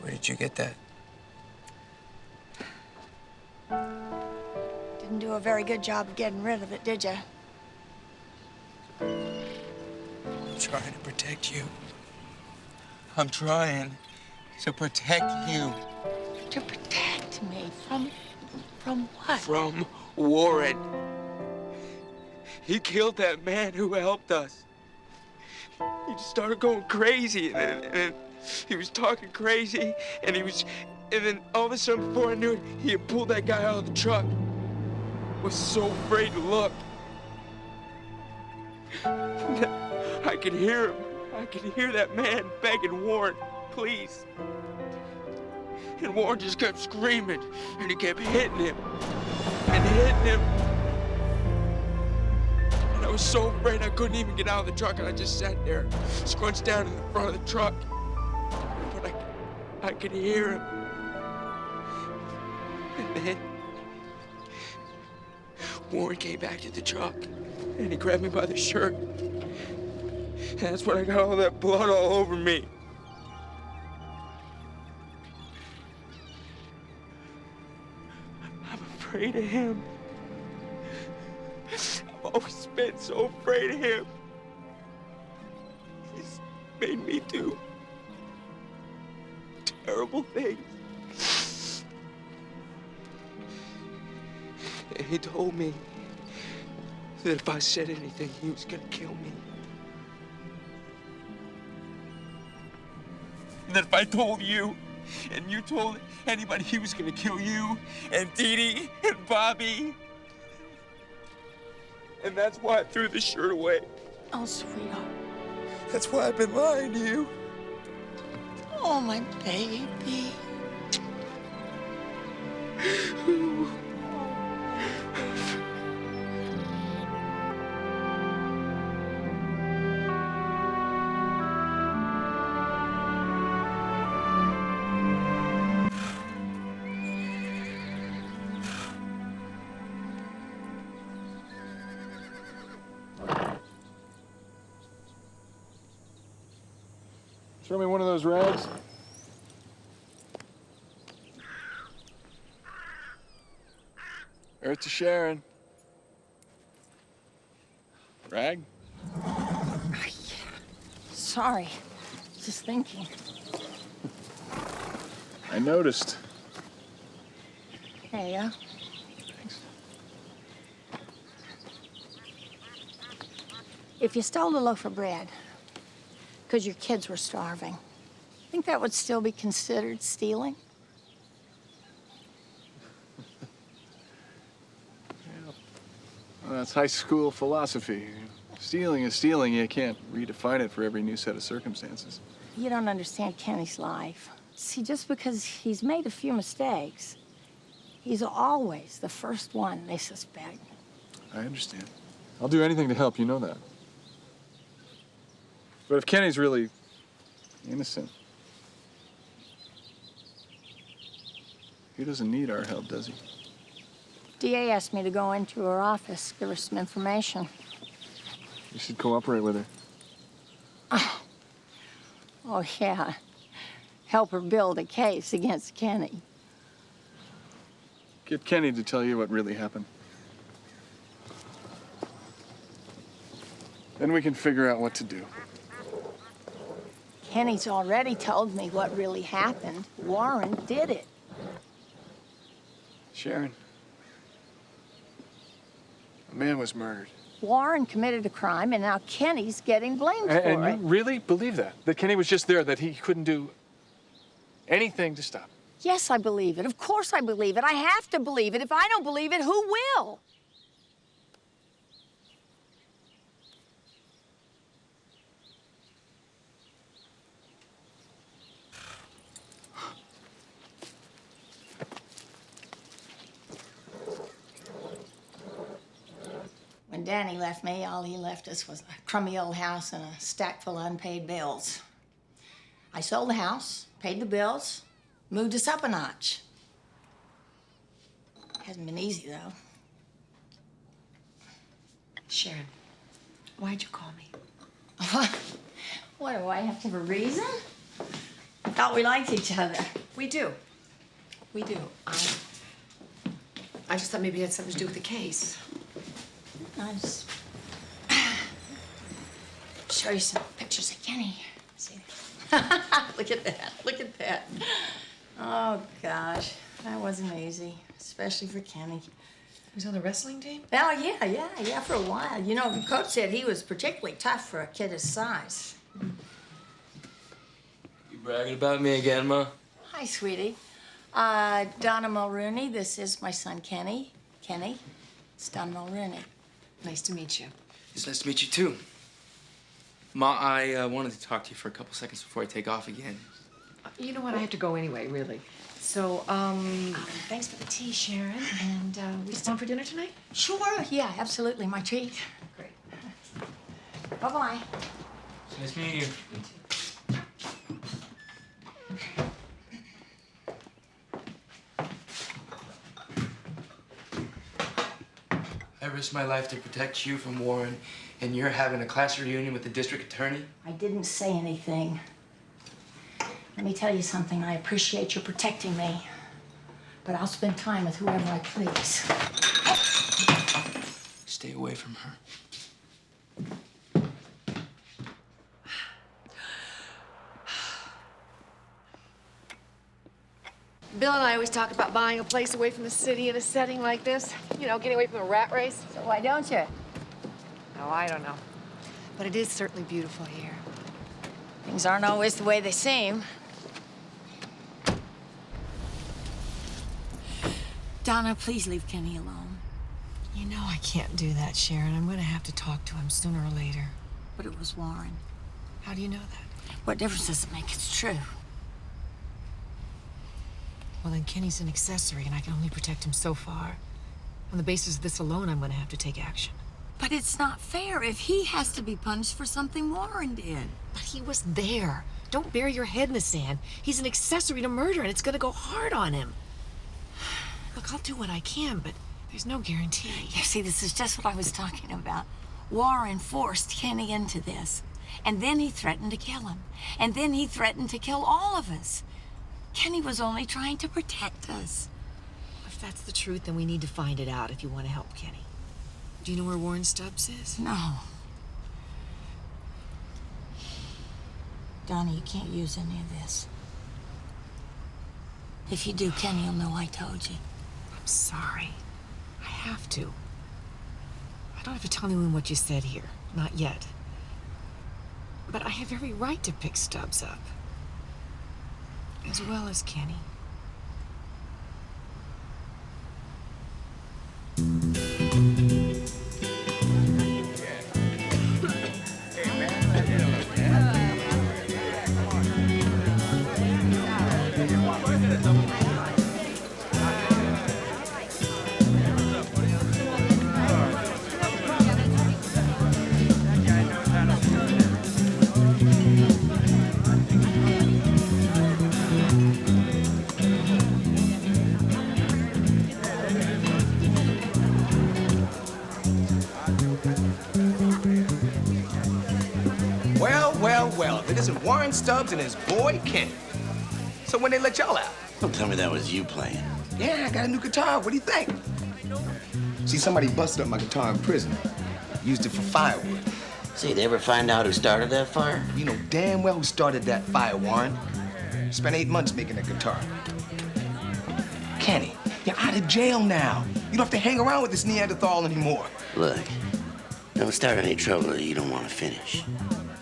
S4: Where did you get that?
S2: Didn't do a very good job of getting rid of it, did you?
S4: I'm trying to protect you. I'm trying to protect you.
S2: To protect me from what?
S4: From Warren. He killed that man who helped us. He just started going crazy, and then he was talking crazy, and then all of a sudden, before I knew it, he had pulled that guy out of the truck. I was so afraid to look. I could hear him. I could hear that man begging Warren, please. And Warren just kept screaming, and he kept hitting him, and hitting him. And I was so afraid I couldn't even get out of the truck, and I just sat there, scrunched down in the front of the truck. But I could hear him. And then Warren came back to the truck, and he grabbed me by the shirt. And that's when I got all that blood all over me. afraid of him. I've always been so afraid of him. He's made me do terrible things. He told me that if I said anything, he was gonna kill me. And that if I told you, and you told anybody, he was gonna kill you, and Dee Dee, and Bobby. And that's why I threw the shirt away.
S2: Oh, sweetheart.
S4: That's why I've been lying to you.
S2: Oh, my baby.
S1: Throw me one of those rags. Earth to Sharon. Rag?
S2: Sorry. Just thinking.
S1: I noticed.
S2: There you go.
S1: Thanks.
S2: If you stole a loaf of bread because your kids were starving, think that would still be considered stealing?
S1: Well, that's high school philosophy. Stealing is stealing. You can't redefine it for every new set of circumstances.
S2: You don't understand Kenny's life. See, just because he's made a few mistakes, he's always the first one they suspect.
S1: I understand. I'll do anything to help, you know that. But if Kenny's really innocent, he doesn't need our help, does he?
S2: DA asked me to go into her office, give her some information.
S1: You should cooperate with her.
S2: Oh, yeah. Help her build a case against Kenny.
S1: Get Kenny to tell you what really happened. Then we can figure out what to do.
S2: Kenny's already told me what really happened. Warren did it.
S1: Sharon, a man was murdered.
S2: Warren committed a crime, and now Kenny's getting blamed for it.
S1: And you really believe that? That Kenny was just there, that he couldn't do anything to stop it?
S2: Yes, I believe it. Of course I believe it. I have to believe it. If I don't believe it, who will? When Danny left me, all he left us was a crummy old house and a stack full of unpaid bills. I sold the house, paid the bills, moved us up a notch. Hasn't been easy, though.
S19: Sharon, why'd you call me?
S2: What, do I have to have a reason? I thought we liked each other.
S19: We do. We do. I just thought maybe it had something to do with the case.
S2: I just show you some pictures of Kenny. See? Look at that. Look at that. Oh, gosh. That wasn't easy, especially for Kenny.
S19: He was on the wrestling team?
S2: Oh, yeah, for a while. You know, the coach said he was particularly tough for a kid his size.
S4: You bragging about me again, Ma?
S2: Hi, sweetie. Donna Mulrooney. This is my son, Kenny. Kenny, it's Donna Mulrooney.
S19: Nice to meet you.
S15: It's nice to meet you, too. Ma, I wanted to talk to you for a couple seconds before I take off again.
S19: You know what? I have to go anyway, really. So, thanks for the tea, Sharon. And we just on for dinner tonight?
S2: Sure, yeah, absolutely. My treat.
S19: Great.
S2: Bye-bye.
S4: Nice meeting you.
S15: I risked my life to protect you from Warren, and you're having a class reunion with the district attorney?
S2: I didn't say anything. Let me tell you something. I appreciate your protecting me. but I'll spend time with whoever I please.
S15: Stay away from her.
S19: Bill and I always talk about buying a place away from the city in a setting like this. You know, getting away from the rat race.
S2: So why don't you?
S19: Oh, I don't know. But it is certainly beautiful here.
S2: Things aren't always the way they seem. Donna, please leave Kenny alone.
S19: You know I can't do that, Sharon. I'm gonna have to talk to him sooner or later.
S2: But it was Warren.
S19: How do you know that?
S2: What difference does it make? It's true.
S19: Well, then Kenny's an accessory, and I can only protect him so far. On the basis of this alone, I'm gonna have to take action.
S2: But it's not fair if he has to be punished for something Warren did.
S19: But he was there. Don't bury your head in the sand. He's an accessory to murder, and it's gonna go hard on him. Look, I'll do what I can, but there's no guarantee.
S2: You see, this is just what I was talking about. Warren forced Kenny into this. And then he threatened to kill him. And then he threatened to kill all of us. Kenny was only trying to protect us.
S19: If that's the truth, then we need to find it out if you want to help Kenny. Do you know where Warren Stubbs is?
S2: No. Donna, you can't use any of this. If you do, Kenny will know I told you.
S19: I'm sorry. I have to. I don't have to tell anyone what you said here. Not yet. But I have every right to pick Stubbs up. As well as Kenny.
S15: Well, if it isn't Warren Stubbs and his boy, Kenny. So when they let y'all out?
S10: Don't tell me that was you playing.
S15: Yeah, I got a new guitar. What do you think? See, somebody busted up my guitar in prison. Used it for firewood.
S10: See, they ever find out who started that fire?
S15: You know damn well who started that fire, Warren. Spent 8 months making that guitar. Kenny, you're out of jail now. You don't have to hang around with this Neanderthal anymore.
S10: Look, don't start any trouble that you don't want to finish.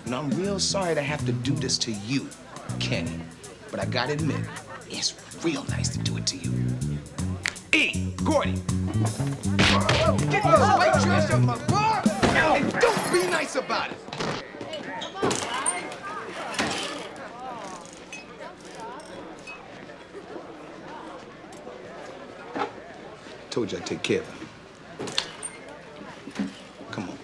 S15: And I'm real sorry to have to do this to you, Kenny. But I gotta admit, it's real nice to do it to you. E, Gordy. Get this white trash off my bar, and don't be nice about it. Told you I'd take care of him. Come on.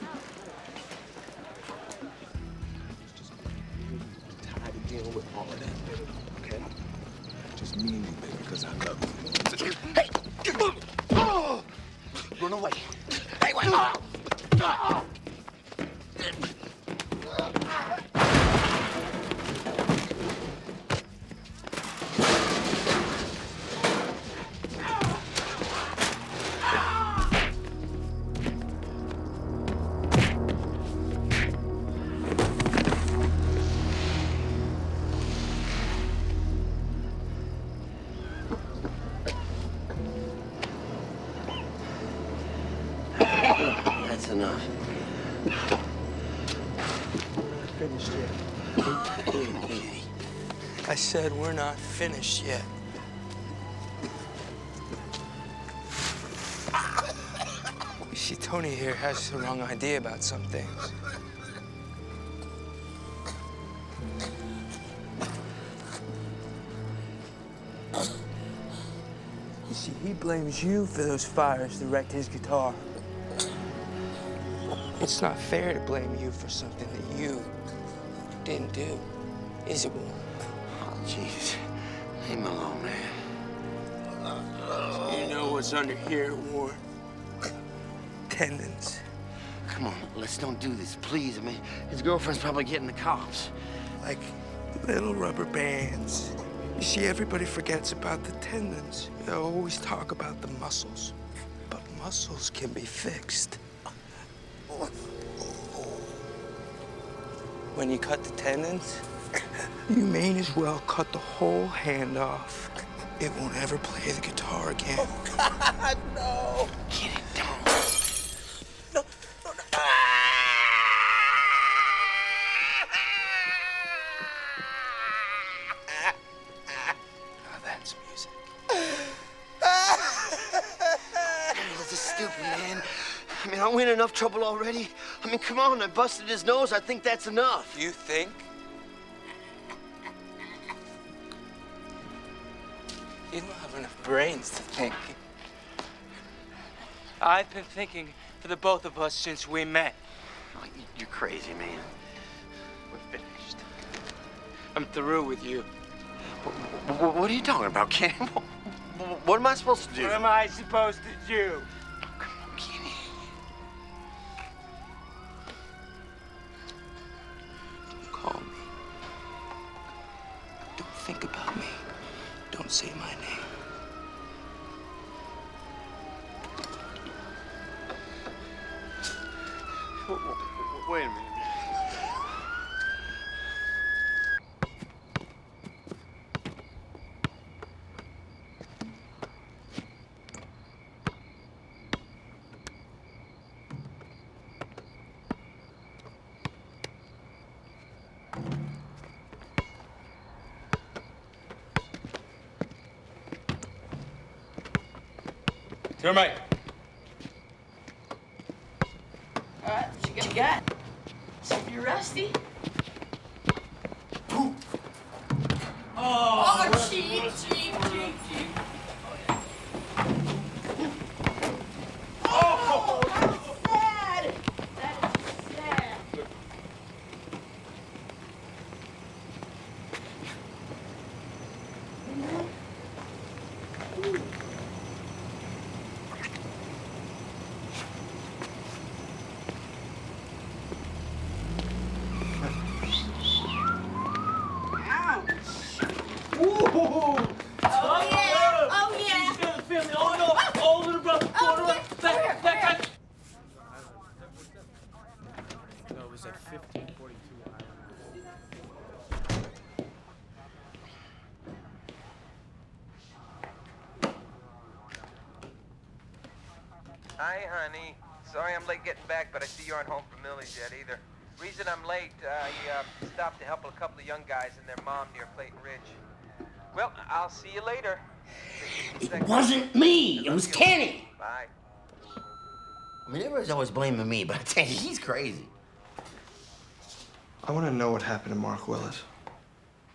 S15: Tired of dealing with all of that, okay? Just me and you, baby, because I love you. Hey! Oh! Run away. Hey, wait! Oh! Oh!
S10: That's enough.
S15: Finished yet. I said we're not finished yet. You see, Tony here has the wrong idea about some things. You see, he blames you for those fires that wrecked his guitar. It's not fair to blame you for something that you didn't do, is it, Warren?
S10: Oh, jeez. Leave him alone, man.
S15: You know what's under here, Warren? Tendons.
S10: Come on, let's don't do this, please. I mean, his girlfriend's probably getting the cops.
S15: Like little rubber bands. You see, everybody forgets about the tendons. They always talk about the muscles. But muscles can be fixed. When you cut the tendons, you may as well cut the whole hand off. It won't ever play the guitar again.
S10: Oh, God, no.
S15: Get it down.
S10: No, no, no.
S15: Now that's music.
S10: This is stupid, man. I mean, aren't we in enough trouble already? I mean, come on, I busted his nose. I think that's enough.
S15: You think? You don't have enough brains to think. I've been thinking for the both of us since we met.
S10: Oh, you're crazy, man.
S15: We're finished. I'm through with you.
S10: What are you talking about, Ken? What am I supposed to do?
S15: What am I supposed to do?
S10: Kenny.
S15: Don't call me. Don't think about me. Don't say my name.
S10: Wait a minute.
S15: To right.
S5: All right, what you got? Something rusty? Oh, cheap. Oh, that's sad. That is sad.
S12: Hi, honey. Sorry I'm late getting back, but I see you aren't home from Millie's yet either. Reason I'm late, I stopped to help a couple of young guys and their mom near Clayton Ridge. Well, I'll see you later.
S10: It wasn't me. It was Kenny.
S12: Bye.
S10: I mean, everybody's always blaming me, but I tell you, he's crazy.
S14: I want to know what happened to Mark Willis.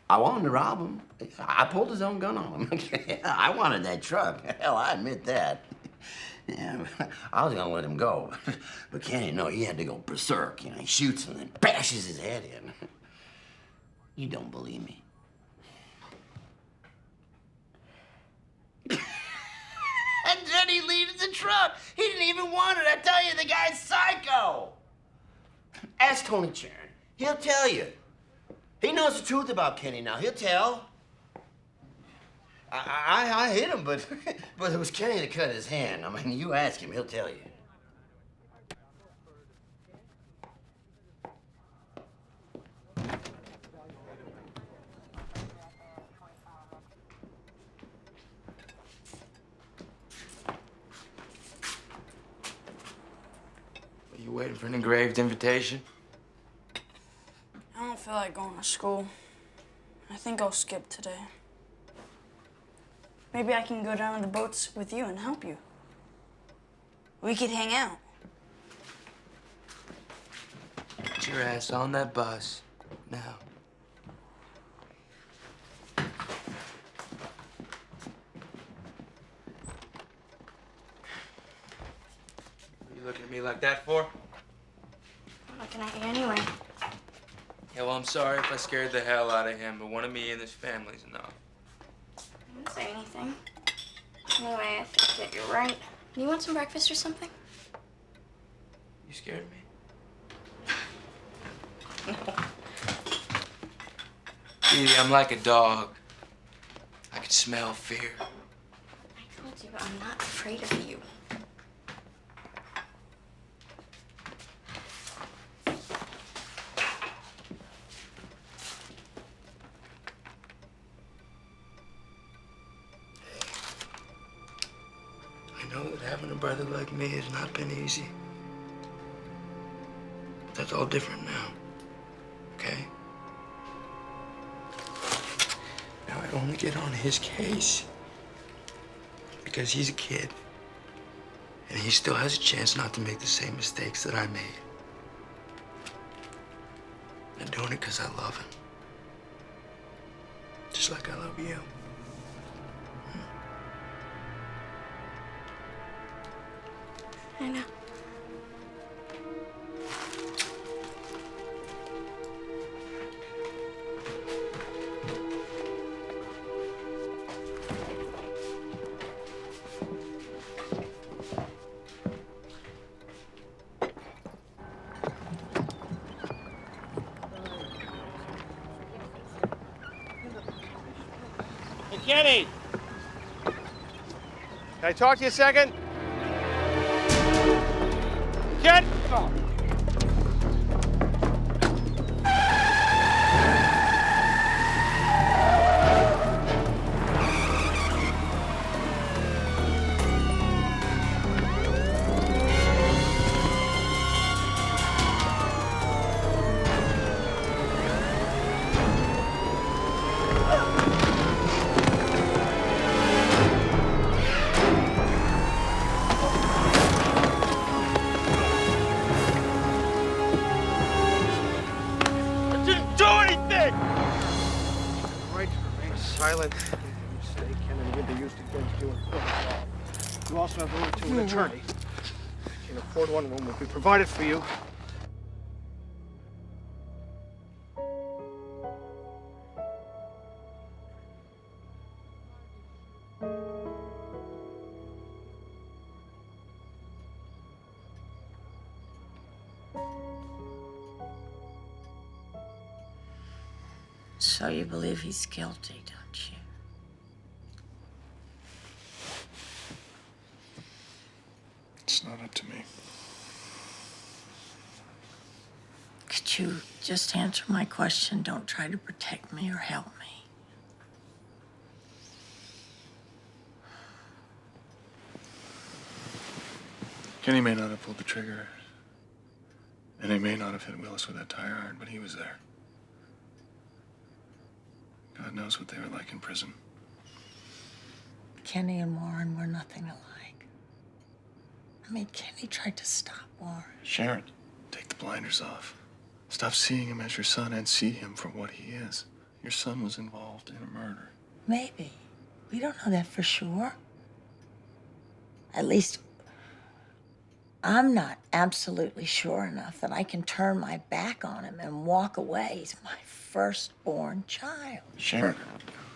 S10: I wanted to rob him. I pulled his own gun on him. I wanted that truck. Hell, I admit that. Yeah, I was gonna let him go. But Kenny, no, he had to go berserk. You know, he shoots and then bashes his head in. You don't believe me? And then he leaves the truck. He didn't even want it. I tell you, the guy's psycho. Ask Tony Charon. He'll tell you. He knows the truth about Kenny now. He'll tell. I hit him, but it was Kenny that cut his hand. I mean, you ask him, he'll tell you.
S4: Are you waiting for an engraved invitation?
S5: I don't feel like going to school. I think I'll skip today. Maybe I can go down to the boats with you and help you. We could hang out.
S4: Get your ass on that bus now. What are you looking at me like that for?
S3: I'm looking at you anyway.
S4: Yeah, well, I'm sorry if I scared the hell out of him, but one of me and this family's enough.
S3: I didn't say anything. Anyway, I think that you're right. Do you want some breakfast or something?
S4: You scared me?
S3: No.
S4: Dee, I'm like a dog.
S14: I can smell fear.
S3: I told you I'm not afraid of you.
S14: I know that having a brother like me has not been easy. But that's all different now, okay? Now I only get on his case because he's a kid. And he still has a chance not to make the same mistakes that I made. I'm doing it because I love him. Just like I love you.
S3: I know.
S12: Hey, Kenny! Can I talk to you a second? Ken! Oh.
S20: Silent. Mistake and an used against you in court of law. You also have a right to an attorney. If you can afford one will be provided for you.
S2: So you believe he's guilty, don't you?
S1: It's not up to me.
S2: Could you just answer my question? Don't try to protect me or help me.
S1: Kenny may not have pulled the trigger, and he may not have hit Willis with that tire iron, but he was there. God knows what they were like in prison.
S2: Kenny and Warren were nothing alike. I mean, Kenny tried to stop Warren.
S1: Sharon, take the blinders off. Stop seeing him as your son and see him for what he is. Your son was involved in a murder.
S2: Maybe. We don't know that for sure. At least, I'm not absolutely sure enough that I can turn my back on him and walk away. He's my firstborn child.
S1: Sharon.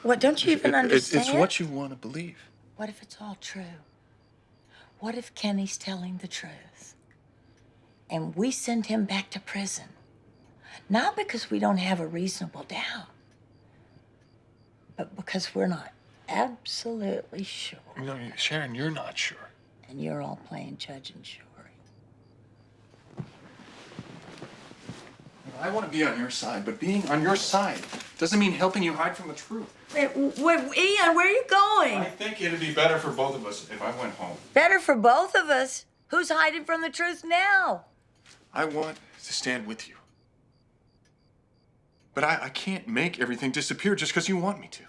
S2: What, don't you even understand?
S1: It's what you want to believe.
S2: What if it's all true? What if Kenny's telling the truth? And we send him back to prison? Not because we don't have a reasonable doubt, but because we're not absolutely sure.
S1: No, Sharon, you're not sure.
S2: And you're all playing judge and jury.
S1: I want to be on your side, but being on your side doesn't mean helping you hide from the truth.
S2: Wait, Ian, where are you going?
S1: I think it'd be better for both of us if I went home.
S2: Better for both of us? Who's hiding from the truth now?
S1: I want to stand with you. But I can't make everything disappear just because you want me to.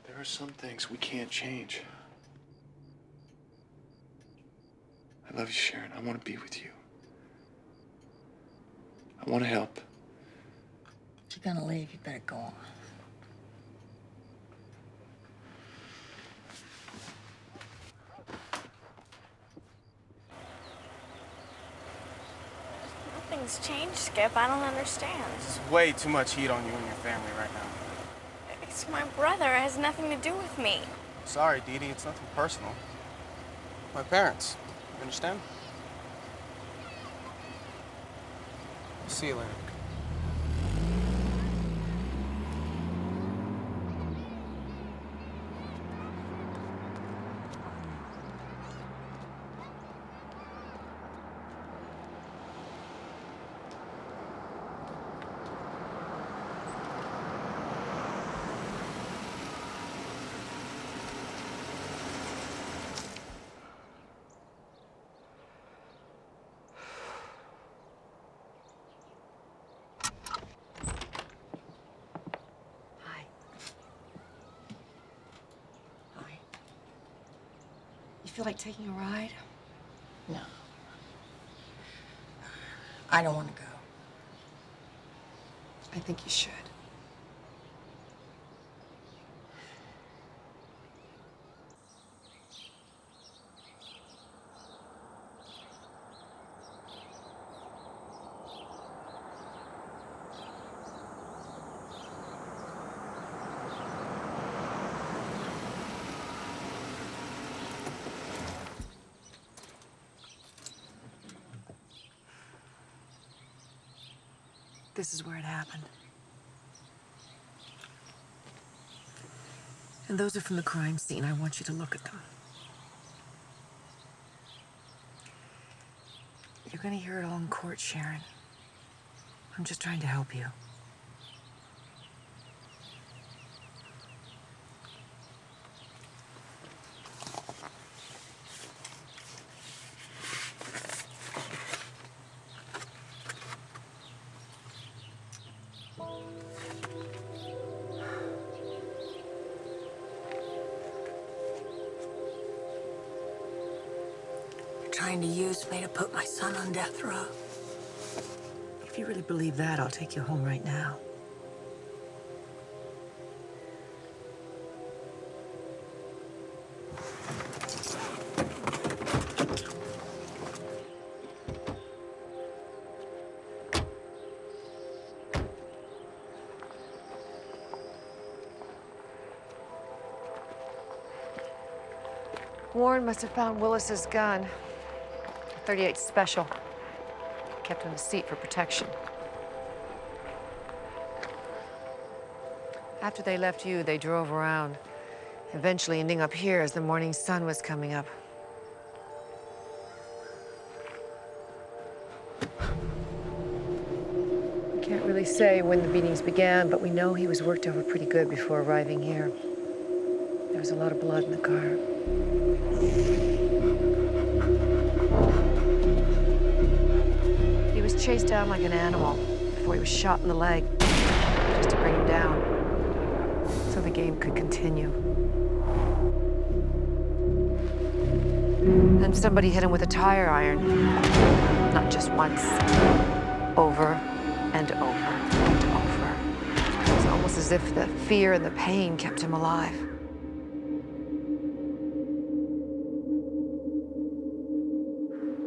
S1: There are some things we can't change. I love you, Sharon. I want to be with you. I want to help.
S2: If you're gonna leave, you better go on.
S3: Nothing's changed, Skip. I don't understand.
S20: There's way too much heat on you and your family right now.
S3: It's my brother. It has nothing to do with me.
S20: Sorry, Dee Dee. It's nothing personal. My parents. You understand? See you later.
S19: feel like taking a ride?
S2: No. I don't want to go.
S19: I think you should. This is where it happened. And those are from the crime scene. I want you to look at them. You're gonna hear it all in court, Sharon. I'm just trying to help you.
S2: Trying to use me to put my son on death row.
S19: If you really believe that, I'll take you home right now.
S21: Warren must have found Willis's gun. 38 special. Kept in the seat for protection. After they left you, they drove around, eventually ending up here as the morning sun was coming up. We can't really say when the beatings began, but we know he was worked over pretty good before arriving here. There was a lot of blood in the car. He was chased down like an animal before he was shot in the leg, just to bring him down, so the game could continue. Then somebody hit him with a tire iron, not just once, over and over and over. It was almost as if the fear and the pain kept him alive.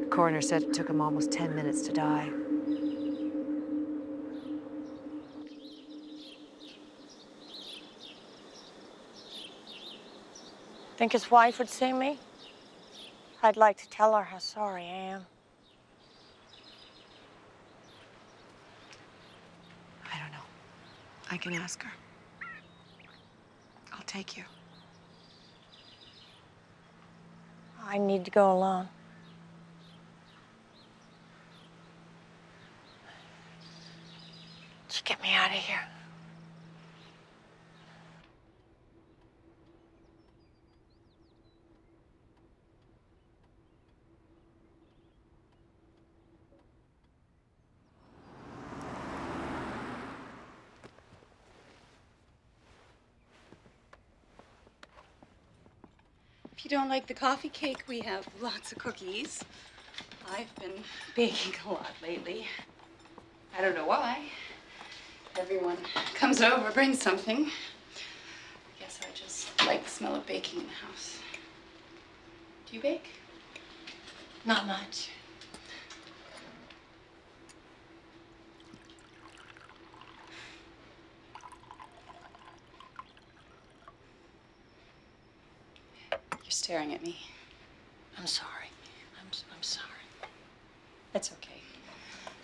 S21: The coroner said it took him almost 10 minutes to die.
S2: Think his wife would see me? I'd like to tell her how sorry I am.
S21: I don't know. I can ask her. I'll take you.
S2: I need to go alone. Just get me out of here.
S13: If you don't like the coffee cake, we have lots of cookies. I've been baking a lot lately. I don't know why. Everyone comes over, brings something. I guess I just like the smell of baking in the house. Do you bake?
S2: Not much.
S13: You're staring at me.
S2: I'm sorry. I'm sorry.
S13: It's okay.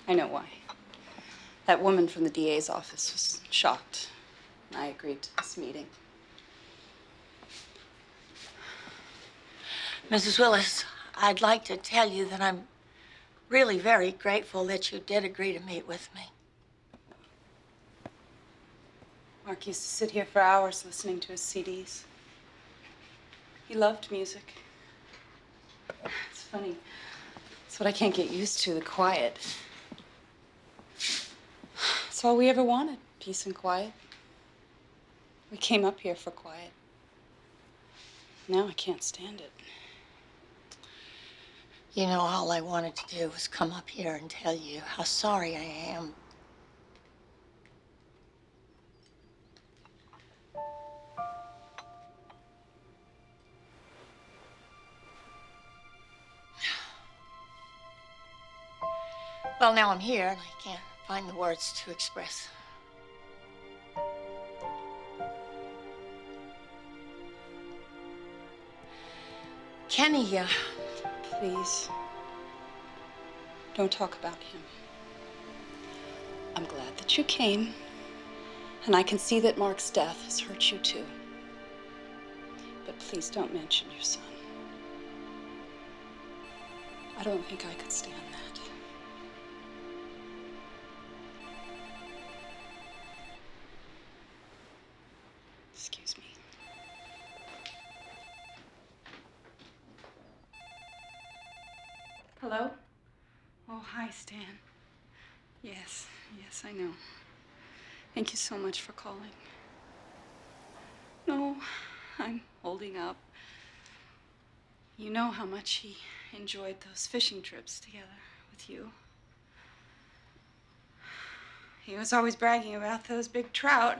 S13: I know why. That woman from the DA's office was shocked. I agreed to this meeting.
S2: Mrs. Willis, I'd like to tell you that I'm really very grateful that you did agree to meet with me.
S13: Mark used to sit here for hours listening to his CDs. He loved music. It's funny. It's what I can't get used to, the quiet. It's all we ever wanted, peace and quiet. We came up here for quiet. Now I can't stand it.
S2: You know, all I wanted to do was come up here and tell you how sorry I am. Well, now I'm here and I can't find the words to express. Kenny,
S13: Please, don't talk about him. I'm glad that you came, and I can see that Mark's death has hurt you too. But please don't mention your son. I don't think I could stand that. Excuse me. Hello? Oh, hi, Stan. Yes, I know. Thank you so much for calling. No, I'm holding up. You know how much he enjoyed those fishing trips together with you. He was always bragging about those big trout.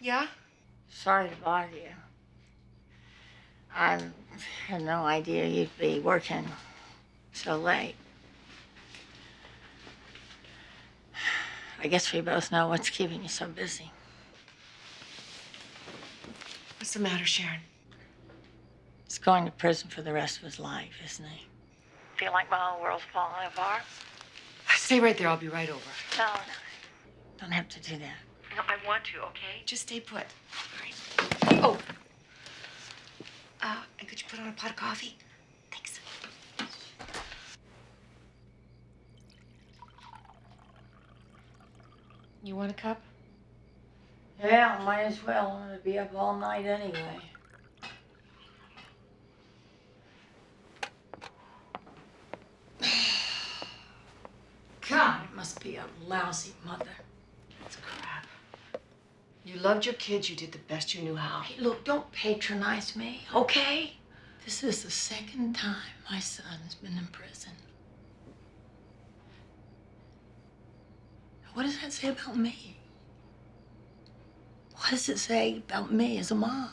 S2: Yeah? Sorry to bother you. I had no idea you'd be working so late. I guess we both know what's keeping you so busy.
S19: What's the matter, Sharon?
S2: He's going to prison for the rest of his life, isn't he? Feel like my whole world's falling apart?
S19: Stay right there. I'll be right over.
S2: No. Don't have to do that.
S19: No, I want to, okay? Just stay put. All right. Oh. And could you put on a pot of coffee? Thanks. You want a cup?
S2: Yeah, might as well. I'm gonna be up all night anyway. God, it must be a lousy mother.
S19: It's crap. You loved your kids. You did the best you knew how.
S2: Hey, look, don't patronize me, okay? This is the second time my son's been in prison. What does that say about me? What does it say about me as a mom?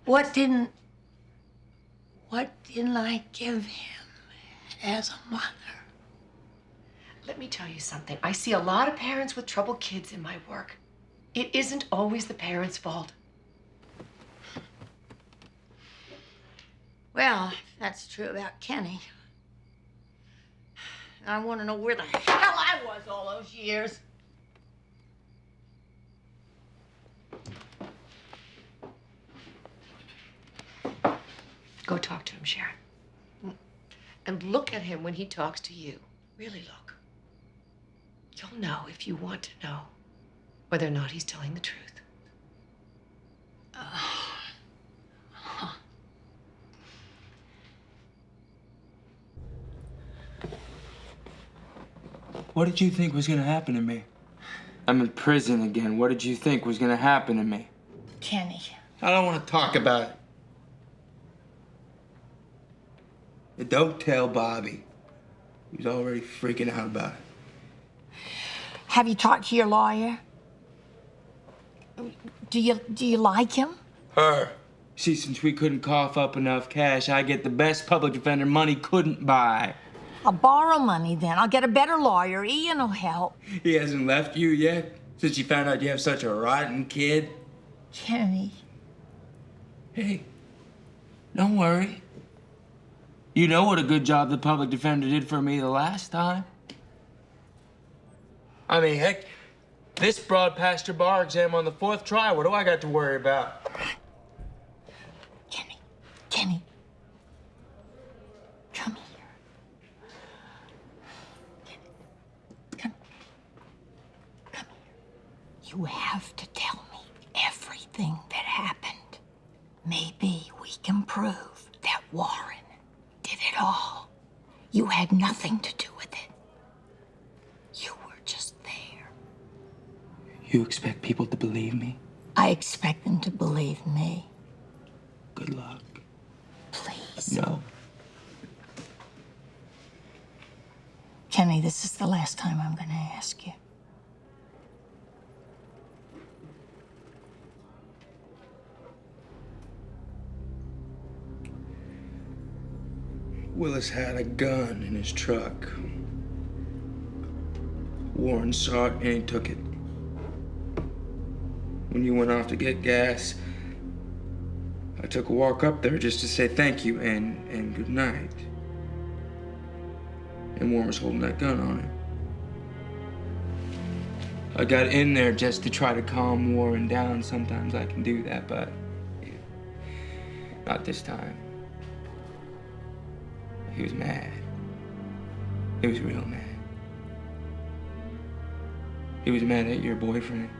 S2: What didn't I give him as a mother?
S19: Let me tell you something. I see a lot of parents with troubled kids in my work. It isn't always the parents' fault.
S2: Well, if that's true about Kenny. I want to know where the hell I was all those years.
S19: Go talk to him, Sharon. And look at him when he talks to you. Really look. You'll know, if you want to know, whether or not he's telling the truth.
S4: What did you think was gonna happen to me? I'm in prison again. What did you think was gonna happen to me?
S2: Kenny.
S4: I don't want to talk about it. And don't tell Bobby. He's already freaking out about it.
S2: Have you talked to your lawyer? Do you like him?
S4: Her. See, since we couldn't cough up enough cash, I get the best public defender money couldn't buy.
S2: I'll borrow money then. I'll get a better lawyer. Ian will help.
S4: He hasn't left you yet? Since you found out you have such a rotten kid?
S2: Kenny.
S4: Hey, don't worry. You know what a good job the public defender did for me the last time. I mean, heck, this broad passed her bar exam on the 4th try. What do I got to worry about?
S2: Kenny. Come here. Kenny. Come here. You have to tell me everything that happened. Maybe we can all. You had nothing to do with it. You were just there.
S4: You expect people to believe me?
S2: I expect them to believe me.
S4: Good luck.
S2: Please.
S4: No.
S2: Kenny, this is the last time I'm going to ask you.
S4: Willis had a gun in his truck. Warren saw it and he took it. When you went off to get gas, I took a walk up there just to say thank you and good night. And Warren was holding that gun on him. I got in there just to try to calm Warren down. Sometimes I can do that, but not this time. He was mad. He was real mad. He was mad at your boyfriend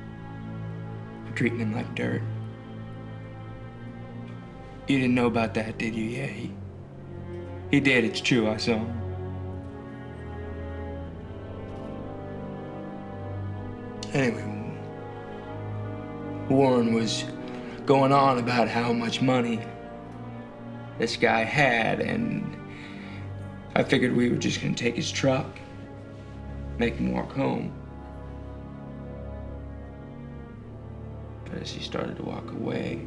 S4: for treating him like dirt. You didn't know about that, did you? Yeah, he did. It's true. I saw him. Anyway, Warren was going on about how much money this guy had, and I figured we were just gonna take his truck, make him walk home. But as he started to walk away,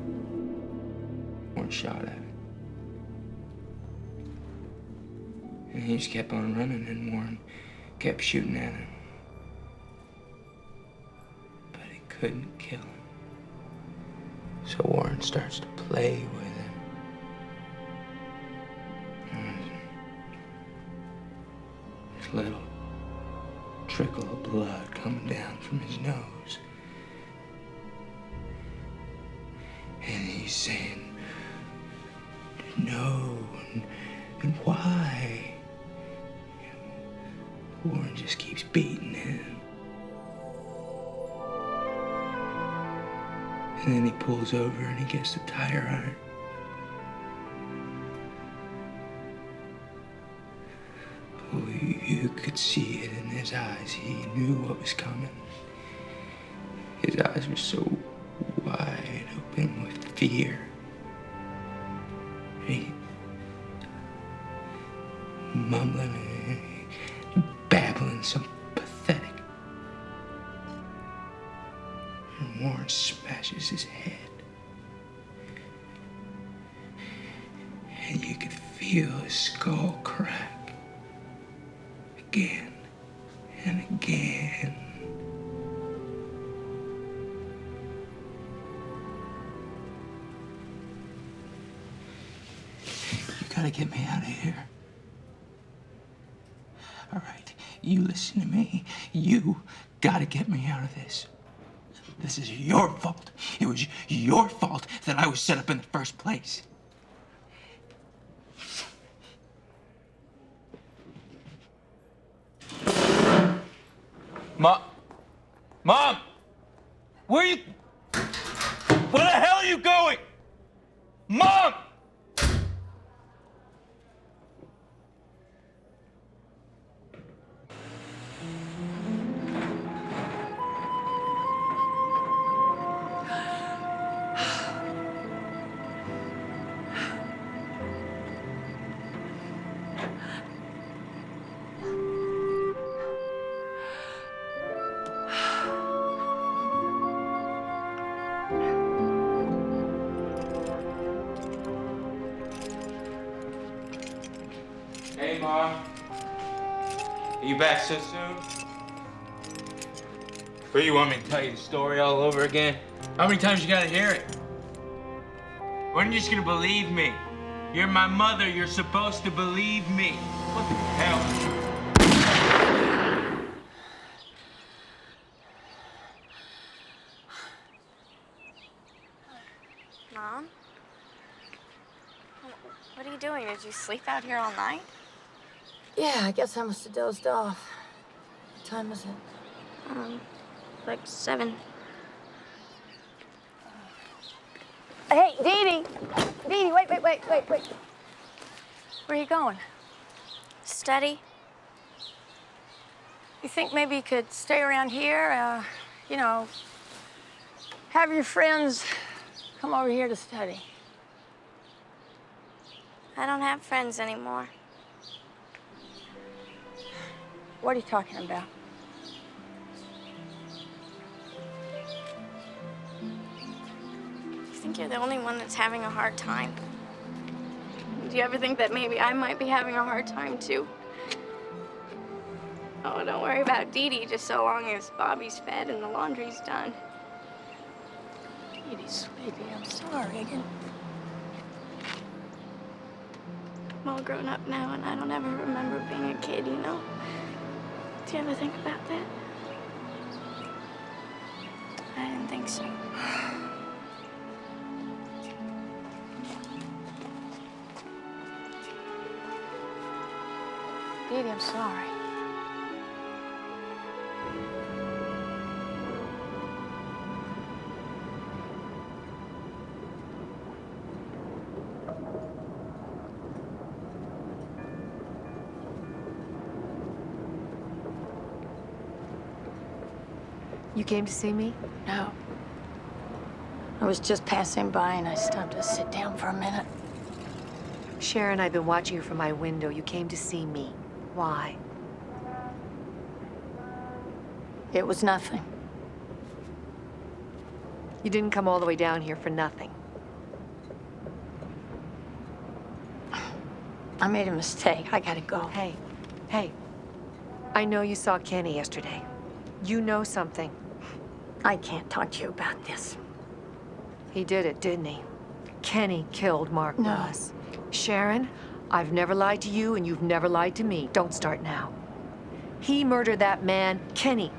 S4: Warren shot at him. And he just kept on running, and Warren kept shooting at him. But he couldn't kill him. So Warren starts to play with him. There's a little trickle of blood coming down from his nose. And he's saying, no, and why? Warren just keeps beating him. And then he pulls over and he gets the tire iron. Oh, you could see it in his eyes. He knew what was coming. His eyes were so wide open with fear. He mumbling and babbling, so pathetic. And Warren smashes his head. And you could feel his skull crack again and again. You gotta get me out of here. All right, you listen to me. You gotta get me out of this. This is your fault. It was your fault that I was set up in the first place. Mom! Where you... Where the hell are you going? Mom! Hey, Mom. Are you back so soon? Or you want me to tell you the story all over again? How many times you gotta hear it? When are you just gonna believe me? You're my mother. You're supposed to believe me. What the hell?
S3: Mom? What are you doing? Did you sleep out here all night?
S2: Yeah, I guess I must have dozed off. What time is it?
S3: Like 7. Hey, Dee Dee! Dee Dee, wait.
S16: Where are you going?
S2: Study? You think maybe you could stay around here? You know, have your friends come over here to study.
S3: I don't have friends anymore.
S2: What are you talking about?
S3: I think you're the only one that's having a hard time. Do you ever think that maybe I might be having a hard time too? Oh, don't worry about Dee Dee just so long as Bobby's fed and the laundry's done.
S2: Dee Dee, sweetie, I'm sorry.
S3: I'm all grown up now and I don't ever remember being a kid, you know? Do you ever think about that? I didn't think so.
S2: Dee Dee, I'm sorry.
S21: You came to see me?
S2: No. I was just passing by and I stopped to sit down for a minute.
S21: Sharon, I've been watching you from my window. You came to see me. Why?
S2: It was nothing.
S21: You didn't come all the way down here for nothing.
S2: I made a mistake. I gotta go.
S21: Hey. I know you saw Kenny yesterday. You know something.
S2: I can't talk to you about this.
S21: He did it, didn't he? Kenny killed Mark Willis. Sharon, I've never lied to you and you've never lied to me. Don't start now. He murdered that man, Kenny,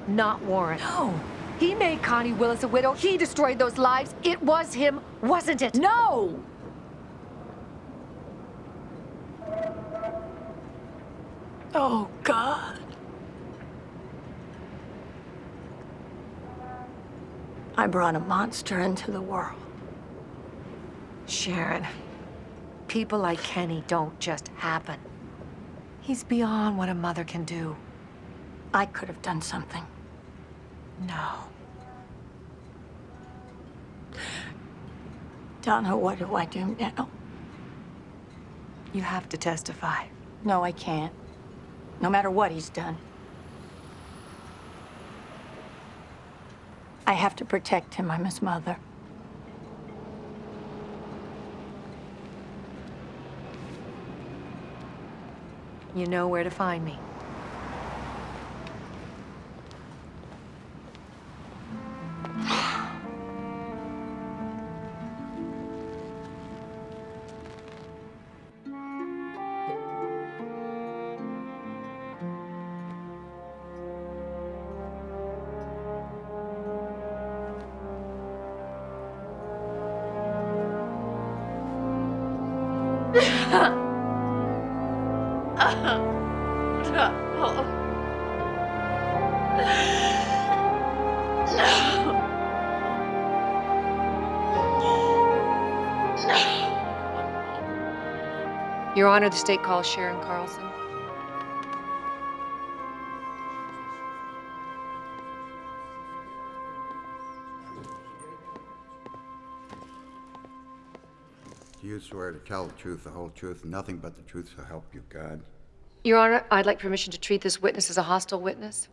S21: not Warren.
S2: No.
S21: He made Connie Willis a widow. He destroyed those lives. It was him, wasn't it?
S2: No! Oh, God. I brought a monster into the world.
S21: Sharon, people like Kenny don't just happen. He's beyond what a mother can do.
S2: I could have done something.
S21: No.
S2: Donna, what do I do now?
S21: You have to testify.
S2: No, I can't. No matter what he's done. I have to protect him. I'm his mother.
S21: You know where to find me. Your Honor, the state calls Sharon Carlson.
S6: Do you swear to tell the truth, the whole truth, nothing but the truth, so help you God?
S21: Your Honor, I'd like permission to treat this witness as a hostile witness.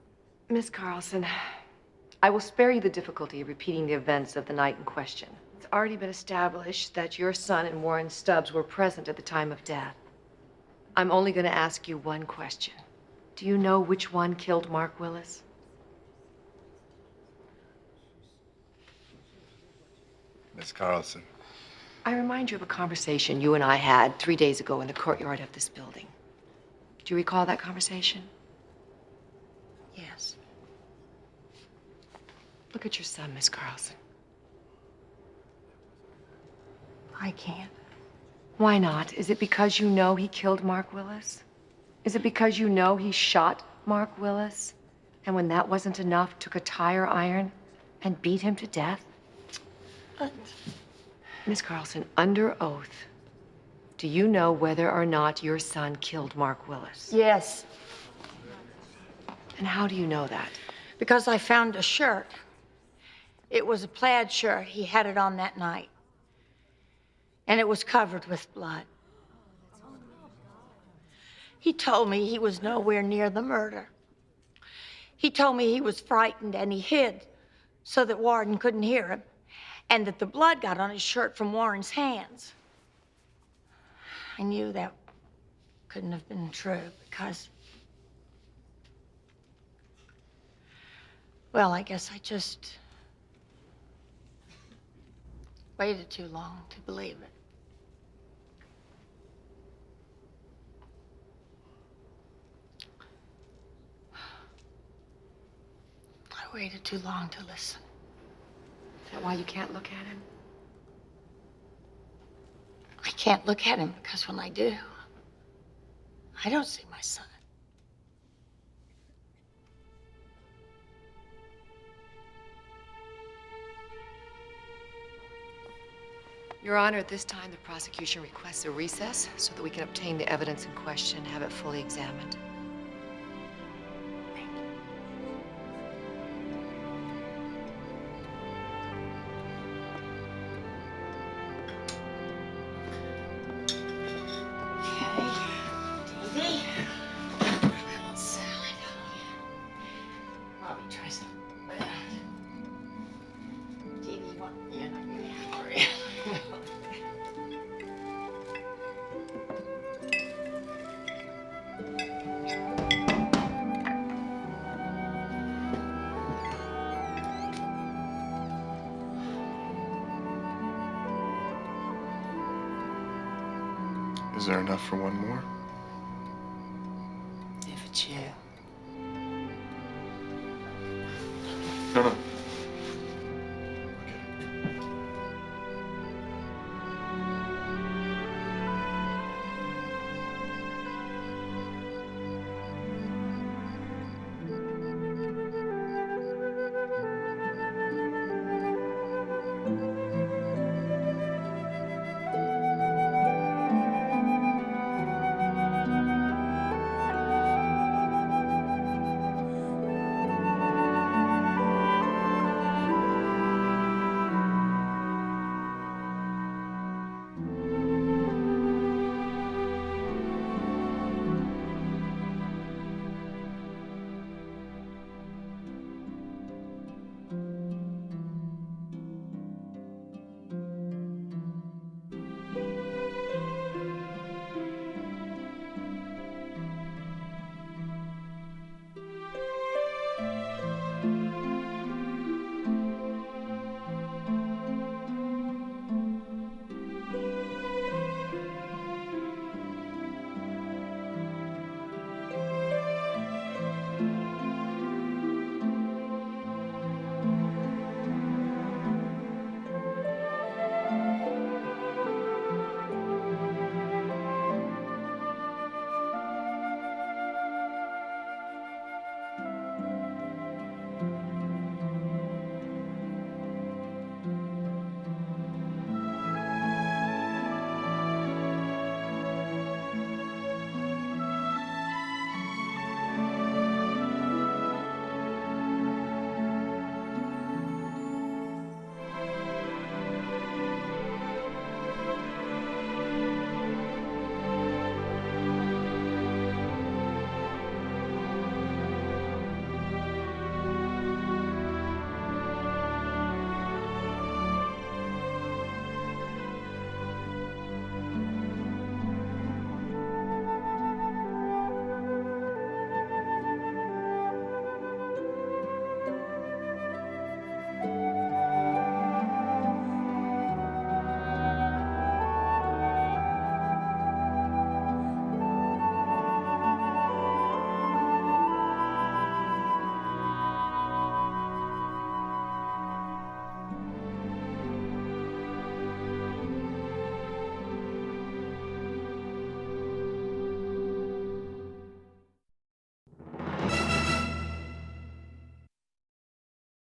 S21: Miss Carlson, I will spare you the difficulty of repeating the events of the night in question. It's already been established that your son and Warren Stubbs were present at the time of death. I'm only going to ask you one question. Do you know which one killed Mark Willis?
S6: Miss Carlson.
S21: I remind you of a conversation you and I had 3 days ago in the courtyard of this building. Do you recall that conversation? Yes. Look at your son, Miss Carlson.
S2: I can't.
S21: Why not? Is it because you know he killed Mark Willis? Is it because you know he shot Mark Willis? And when that wasn't enough, took a tire iron and beat him to death? Miss Carlson, under oath, Do you know whether or not your son killed Mark Willis?
S2: Yes,
S21: And how do you know that?
S2: because I found a shirt. It was a plaid shirt. He had it on that night. And it was covered with blood. He told me he was nowhere near the murder. He told me he was frightened and he hid so that Warren couldn't hear him, and that the blood got on his shirt from Warren's hands. I knew that couldn't have been true because, well, I guess I just waited too long to believe it. I waited too long to listen.
S21: Is that why you can't look at him?
S2: I can't look at him because when I do, I don't see my son.
S21: Your Honor, at this time, the prosecution requests a recess so that we can obtain the evidence in question and have it fully examined.
S1: Is there enough for one more?
S2: If it's you.
S1: No, no.